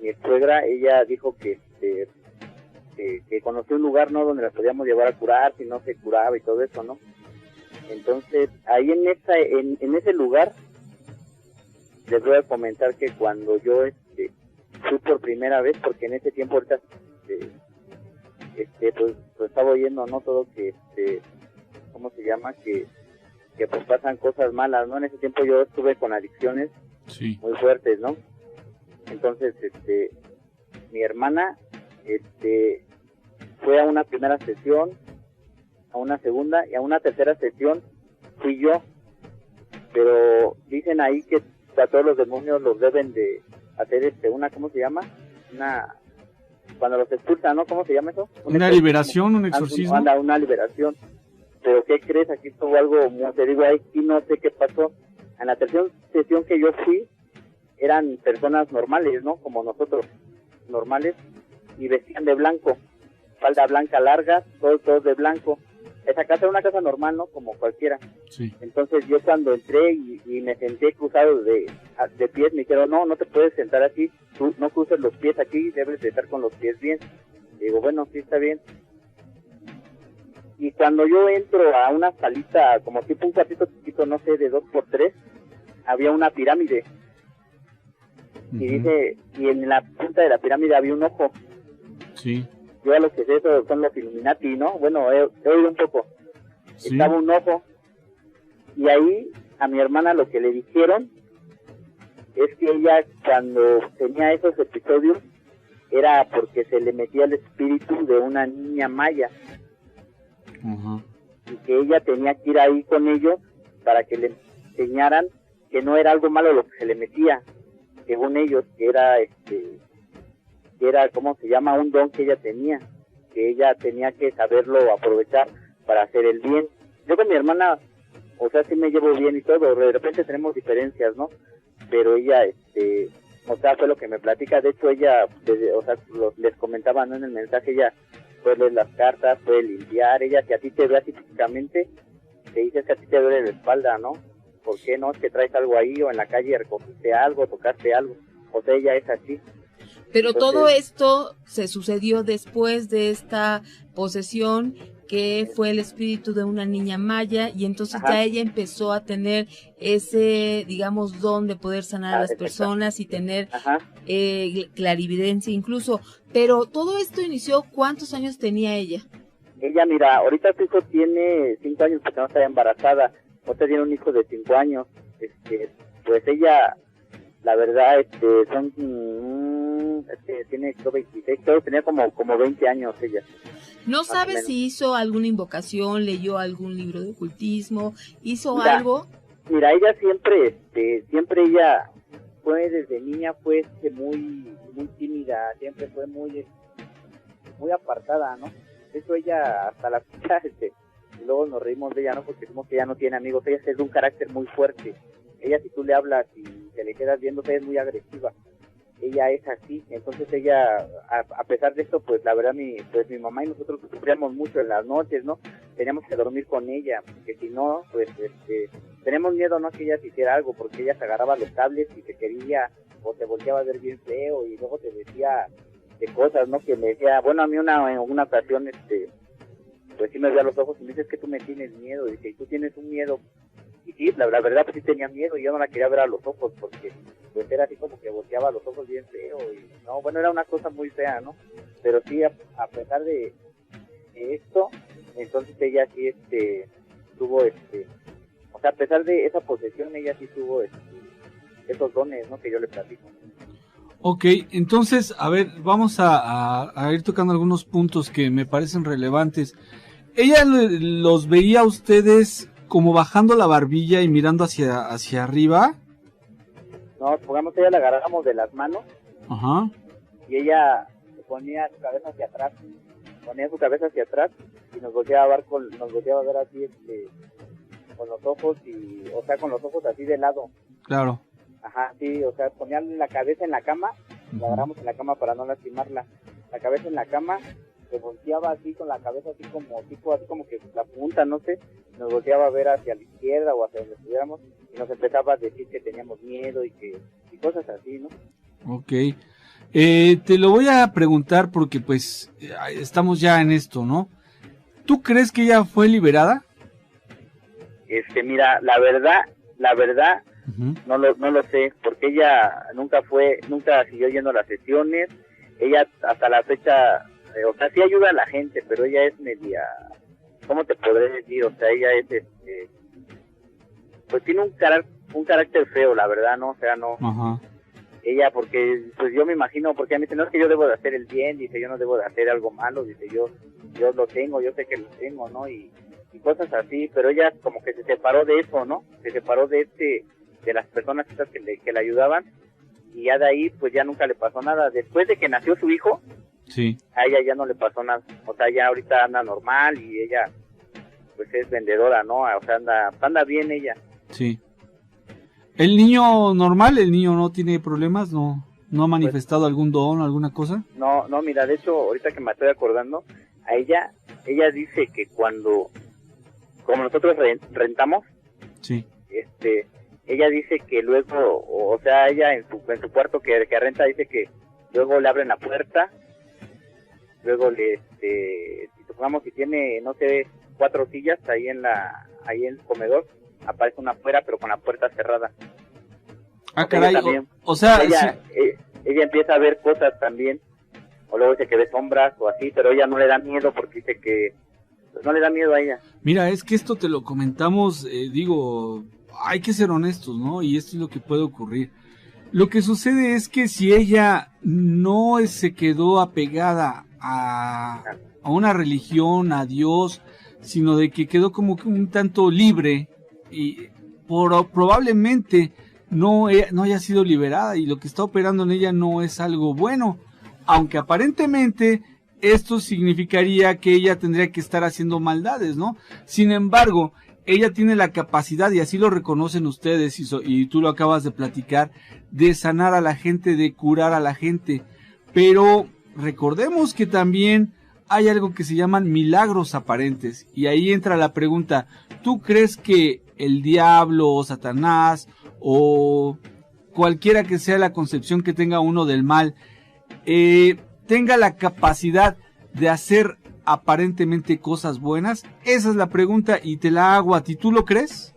mi exsuegra, ella dijo que conoció un lugar, ¿no? Donde la podíamos llevar a curar si no se curaba y todo eso, ¿no? Entonces, ahí en ese lugar, les voy a comentar que cuando yo, fui por primera vez, porque en ese tiempo ahorita pues estaba oyendo, ¿no? Todo que ¿cómo se llama? Que pues pasan cosas malas, ¿no? En ese tiempo yo estuve con adicciones muy fuertes, ¿no? Entonces mi hermana fue a una primera sesión, a una segunda y a una tercera sesión fui yo, pero dicen ahí que a todos los demonios los deben de hacer ¿cómo se llama? Cuando los expulsan, ¿no? ¿Cómo se llama eso? Una liberación, un exorcismo. Una liberación. Pero ¿qué crees? Aquí estuvo algo, te digo, aquí no sé qué pasó. En la tercera sesión que yo fui, eran personas normales, ¿no? Como nosotros. normales y vestían de blanco, falda blanca larga, todos de blanco. Esa casa era una casa normal, ¿no? Como cualquiera. Sí. Entonces yo cuando entré y me senté cruzado de pies, me dijeron, no te puedes sentar así, tú no cruces los pies aquí, debes de estar con los pies bien. Y digo, bueno, sí está bien. Y cuando yo entro a una salita, como tipo un cuartito chiquito, no sé, de 2x3, había una pirámide. Y en la punta de la pirámide había un ojo. Sí. Yo a lo que sé, eso son los Illuminati, ¿no? Bueno, he oído un poco. Sí. Estaba un ojo. Y ahí a mi hermana lo que le dijeron es que ella cuando tenía esos episodios era porque se le metía el espíritu de una niña maya. Y que ella tenía que ir ahí con ellos para que le enseñaran que no era algo malo lo que se le metía, según ellos, que era, ¿cómo se llama? Un don que ella tenía, que ella tenía que saberlo aprovechar para hacer el bien. Yo con mi hermana, o sea, sí me llevo bien y todo, de repente tenemos diferencias, ¿no? Pero ella, o sea, fue lo que me platica. De hecho, ella, o sea, les comentaba, ¿no? En el mensaje, ella puede leer las cartas, puede limpiar. Ella, si a ti te ve así físicamente, te dice que a ti te duele la espalda, ¿no? ¿Por qué no? Es que traes algo ahí, o en la calle recogiste algo, tocaste algo. O sea, ella es así. Pero entonces, todo esto se sucedió después de esta posesión, que fue el espíritu de una niña maya, y entonces ya ella empezó a tener ese, digamos, don de poder sanar a las personas y tener clarividencia incluso. Pero todo esto inició, ¿cuántos años tenía ella? Ella, mira, ahorita su hijo tiene 5 años porque no estaba embarazada. Ahorita tiene un hijo de 5 años. Pues ella, la verdad, tiene 26, tenía como 20 años ella. ¿No sabes si hizo alguna invocación, leyó algún libro de ocultismo, hizo algo? Mira, ella siempre ella fue, desde niña fue muy tímida, siempre fue muy apartada, ¿no? Eso ella hasta la fecha, y luego nos reímos de ella, ¿no? Porque decimos que ella no tiene amigos. Ella es de un carácter muy fuerte. Ella, si tú le hablas y te le quedas viendo, ella es muy agresiva. Ella es así. Entonces ella, a pesar de esto, pues la verdad, mi mamá y nosotros sufríamos mucho en las noches, ¿no? Teníamos que dormir con ella, porque si no, pues tenemos miedo, ¿no? Que ella se hiciera algo, porque ella se agarraba los cables y te quería, o te volteaba a ver bien feo, y luego te decía de cosas, ¿no? Que me decía, bueno, a mí en una ocasión, pues sí me veía los ojos y me dice, es que tú me tienes miedo. Y dice, ¿y tú tienes un miedo? Y sí, la verdad, pues sí tenía miedo, y yo no la quería ver a los ojos, porque pues era así como que volteaba los ojos bien feo, y no, bueno, era una cosa muy fea, ¿no? Pero sí, a pesar de esto, entonces ella sí, tuvo, o sea, a pesar de esa posesión, ella sí tuvo, esos dones, ¿no? Que yo le platico. Ok, entonces, a ver, vamos a ir tocando algunos puntos que me parecen relevantes. ¿Ella los veía a ustedes como bajando la barbilla y mirando hacia arriba? No, supongamos que ella la agarramos de las manos. Y ella ponía su cabeza hacia atrás. Y nos volteaba a ver así, con los ojos, o sea, con los ojos así de lado. Claro. Ajá, sí, o sea, ponía la cabeza en la cama, la agarramos en la cama para no lastimarla. La cabeza en la cama, se volteaba así con la cabeza así como que la punta, no sé, nos volteaba a ver hacia la izquierda o hacia donde estuviéramos, y nos empezaba a decir que teníamos miedo y cosas así, ¿no? Ok. Te lo voy a preguntar porque pues estamos ya en esto, ¿no? ¿Tú crees que ella fue liberada? Mira, la verdad, no lo sé, porque ella nunca siguió yendo a las sesiones. Ella hasta la fecha, o sea, sí ayuda a la gente, pero ella es media, ¿cómo te podré decir? O sea, ella es, pues tiene un carácter feo, la verdad, ¿no? O sea, no. Ella, porque, pues yo me imagino, porque a mí dice, no es que yo debo de hacer el bien, dice, yo no debo de hacer algo malo, dice, yo lo tengo, yo sé que lo tengo, ¿no? Y cosas así, pero ella como que se separó de eso, ¿no? Se separó de las personas estas que le ayudaban, y ya de ahí pues ya nunca le pasó nada. Después de que nació su hijo, sí, a ella ya no le pasó nada. O sea, ya ahorita anda normal, y ella pues es vendedora, ¿no? O sea, anda bien ella. Sí. ¿El niño normal? ¿El niño no tiene problemas? No ¿No ha manifestado algún don, alguna cosa? No, mira, de hecho, ahorita que me estoy acordando, a ella dice que como nosotros rentamos, sí, ella dice que luego, o sea, ella en su cuarto que renta dice que luego le abren la puerta, luego si supongamos si tiene, no sé, 4 sillas ahí en el comedor, aparece una afuera pero con la puerta cerrada. Ah, caray, o sea, ella, sí. Ella empieza a ver cosas también, o luego dice que ve sombras o así, pero ella no le da miedo porque dice que pues, no le da miedo a ella. Mira, es que esto te lo comentamos, hay que ser honestos, ¿no? Y esto es lo que puede ocurrir. Lo que sucede es que si ella no se quedó apegada a una religión, a Dios, sino de que quedó como que un tanto libre y probablemente no haya sido liberada y lo que está operando en ella no es algo bueno, aunque aparentemente esto significaría que ella tendría que estar haciendo maldades, ¿no? Sin embargo, ella tiene la capacidad, y así lo reconocen ustedes, y tú lo acabas de platicar, de sanar a la gente, de curar a la gente, pero recordemos que también hay algo que se llaman milagros aparentes, y ahí entra la pregunta, ¿tú crees que el diablo o Satanás o cualquiera que sea la concepción que tenga uno del mal, tenga la capacidad de hacer aparentemente cosas buenas? Esa es la pregunta y te la hago a ti. ¿Tú lo crees?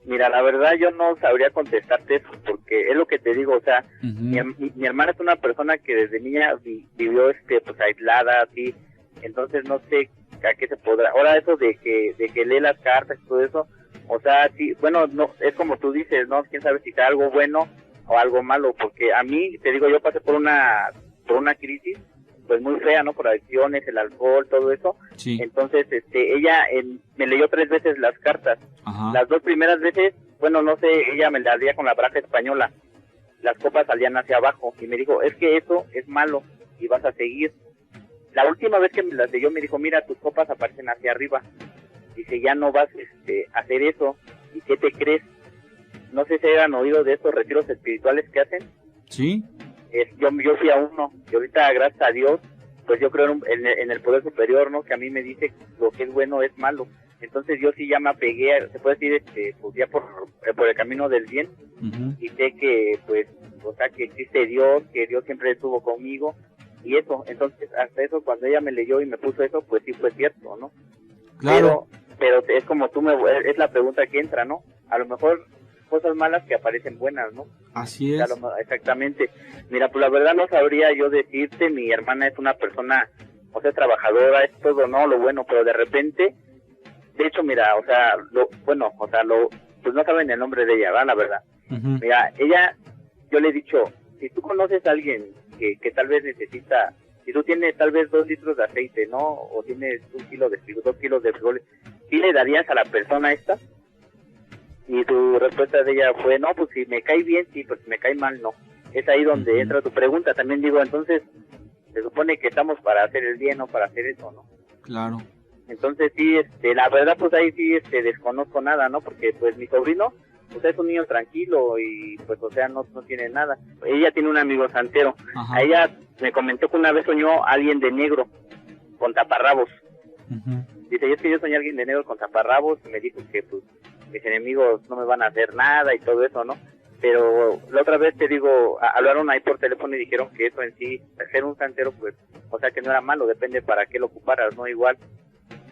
Mira, la verdad yo no sabría contestarte eso porque es lo que te digo, o sea, mi hermana es una persona que desde niña vivió pues aislada, así, entonces no sé a qué se podrá. Ahora eso de que lee las cartas y todo eso, o sea, sí, bueno, no es como tú dices, ¿no? Quién sabe si sea algo bueno o algo malo, porque a mí, te digo, yo pasé por una crisis pues muy fea, ¿no? Por adicciones, el alcohol, todo eso. Sí. Entonces, ella me leyó 3 veces las cartas. Ajá. Las 2 primeras veces, bueno, no sé, ella me las leía con la baraja española. Las copas salían hacia abajo y me dijo, es que eso es malo y vas a seguir. La última vez que me las leyó me dijo, mira, tus copas aparecen hacia arriba. Dice, ya no vas a hacer eso. ¿Y qué te crees? No sé si hayan oído de estos retiros espirituales que hacen. Sí. Yo fui a uno y ahorita, gracias a Dios, pues yo creo en el poder superior, ¿no? Que a mí me dice lo que es bueno es malo. Entonces yo sí ya me apegué, se puede decir, pues ya por el camino del bien. Uh-huh. Y sé que, pues, o sea, que existe Dios, que Dios siempre estuvo conmigo y eso. Entonces, hasta eso, cuando ella me leyó y me puso eso, pues sí fue cierto, ¿no? Claro. Pero es como es la pregunta que entra, ¿no? A lo mejor cosas malas que aparecen buenas, ¿no? Así es. Exactamente. Mira, pues la verdad no sabría yo decirte, mi hermana es una persona, o sea, trabajadora, es todo, ¿no? Lo bueno, pero de repente, de hecho, mira, o sea, pues no saben el nombre de ella, ¿verdad? La verdad. Uh-huh. Mira, yo le he dicho, si tú conoces a alguien que tal vez necesita, si tú tienes tal vez 2 litros de aceite, ¿no? O tienes 2 kilos de frijoles, ¿sí le darías a la persona esta? Y tu respuesta de ella fue, no, pues si me cae bien, sí, pues si me cae mal, no. Es ahí donde entra tu pregunta. También digo, entonces, se supone que estamos para hacer el bien, no para hacer eso, ¿no? Claro. Entonces sí, la verdad, pues ahí sí desconozco nada, ¿no? Porque pues mi sobrino, pues es un niño tranquilo y pues, o sea, no tiene nada. Ella tiene un amigo santero. Ajá. A ella me comentó que una vez soñó a alguien de negro con taparrabos. Uh-huh. Dice, y es que yo soñé a alguien de negro con taparrabos y me dijo que pues mis enemigos no me van a hacer nada y todo eso, ¿no? Pero la otra vez te digo, hablaron ahí por teléfono y dijeron que eso en sí, ser un santero, pues, o sea que no era malo, depende para qué lo ocuparas, ¿no? Igual.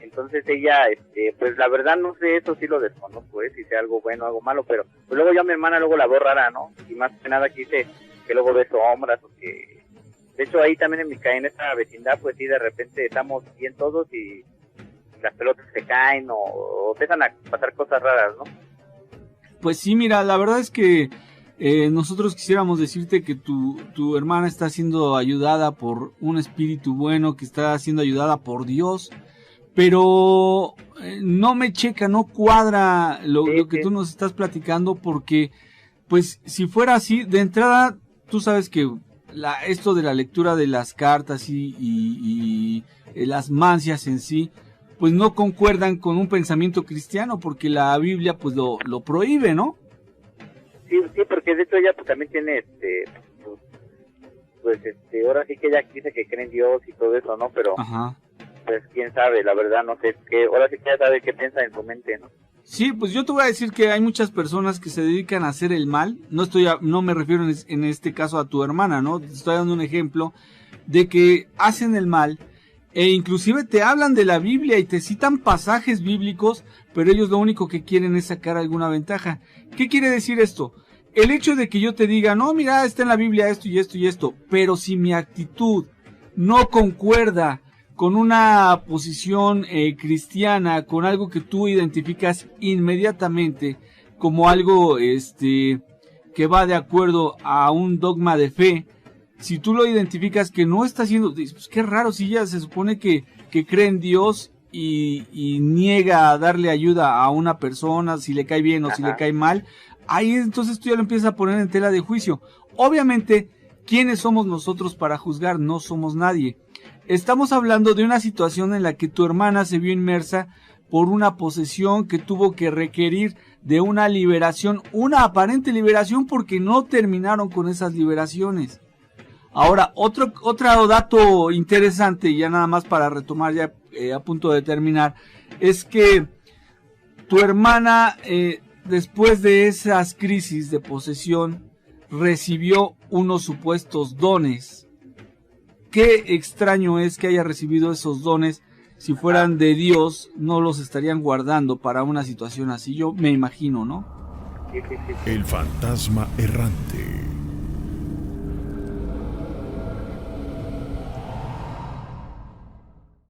Entonces ella, pues la verdad no sé, eso sí lo desconozco, si sea algo bueno o algo malo, pero pues luego yo a mi hermana luego la veo rara, ¿no? Y más que nada que dice que luego ve sombras o que... De hecho ahí también en esta vecindad, pues sí, de repente estamos bien todos y las pelotas se caen o empiezan a pasar cosas raras, ¿no? Pues sí, mira, la verdad es que nosotros quisiéramos decirte que tu hermana está siendo ayudada por un espíritu bueno, que está siendo ayudada por Dios, pero no me checa, no cuadra lo que tú nos estás platicando, porque pues si fuera así, de entrada, tú sabes que esto de la lectura de las cartas y las mancias en sí, pues no concuerdan con un pensamiento cristiano, porque la Biblia pues lo prohíbe, ¿no? Sí, porque de hecho ella pues también tiene, pues ahora sí que ella dice que cree en Dios y todo eso, ¿no? Pero Ajá. pues quién sabe, la verdad no sé, que ahora sí que ella sabe qué piensa en su mente, ¿no? Sí, pues yo te voy a decir que hay muchas personas que se dedican a hacer el mal. No me refiero en este caso a tu hermana, ¿no? Te estoy dando un ejemplo de que hacen el mal e inclusive te hablan de la Biblia y te citan pasajes bíblicos, pero ellos lo único que quieren es sacar alguna ventaja. ¿Qué quiere decir esto? El hecho de que yo te diga, no, mira, está en la Biblia esto y esto y esto, pero si mi actitud no concuerda con una posición cristiana, con algo que tú identificas inmediatamente como algo que va de acuerdo a un dogma de fe, si tú lo identificas que no está haciendo, pues qué raro, si ella se supone que cree en Dios y niega a darle ayuda a una persona, si le cae bien o si le cae mal, ahí entonces tú ya lo empiezas a poner en tela de juicio. Obviamente, ¿quiénes somos nosotros para juzgar? No somos nadie. Estamos hablando de una situación en la que tu hermana se vio inmersa por una posesión que tuvo que requerir de una liberación, una aparente liberación, porque no terminaron con esas liberaciones. Ahora, otro dato interesante, ya nada más para retomar ya a punto de terminar, es que tu hermana, después de esas crisis de posesión, recibió unos supuestos dones. Qué extraño es que haya recibido esos dones. Si fueran de Dios, no los estarían guardando para una situación así. Yo me imagino, ¿no? El fantasma errante.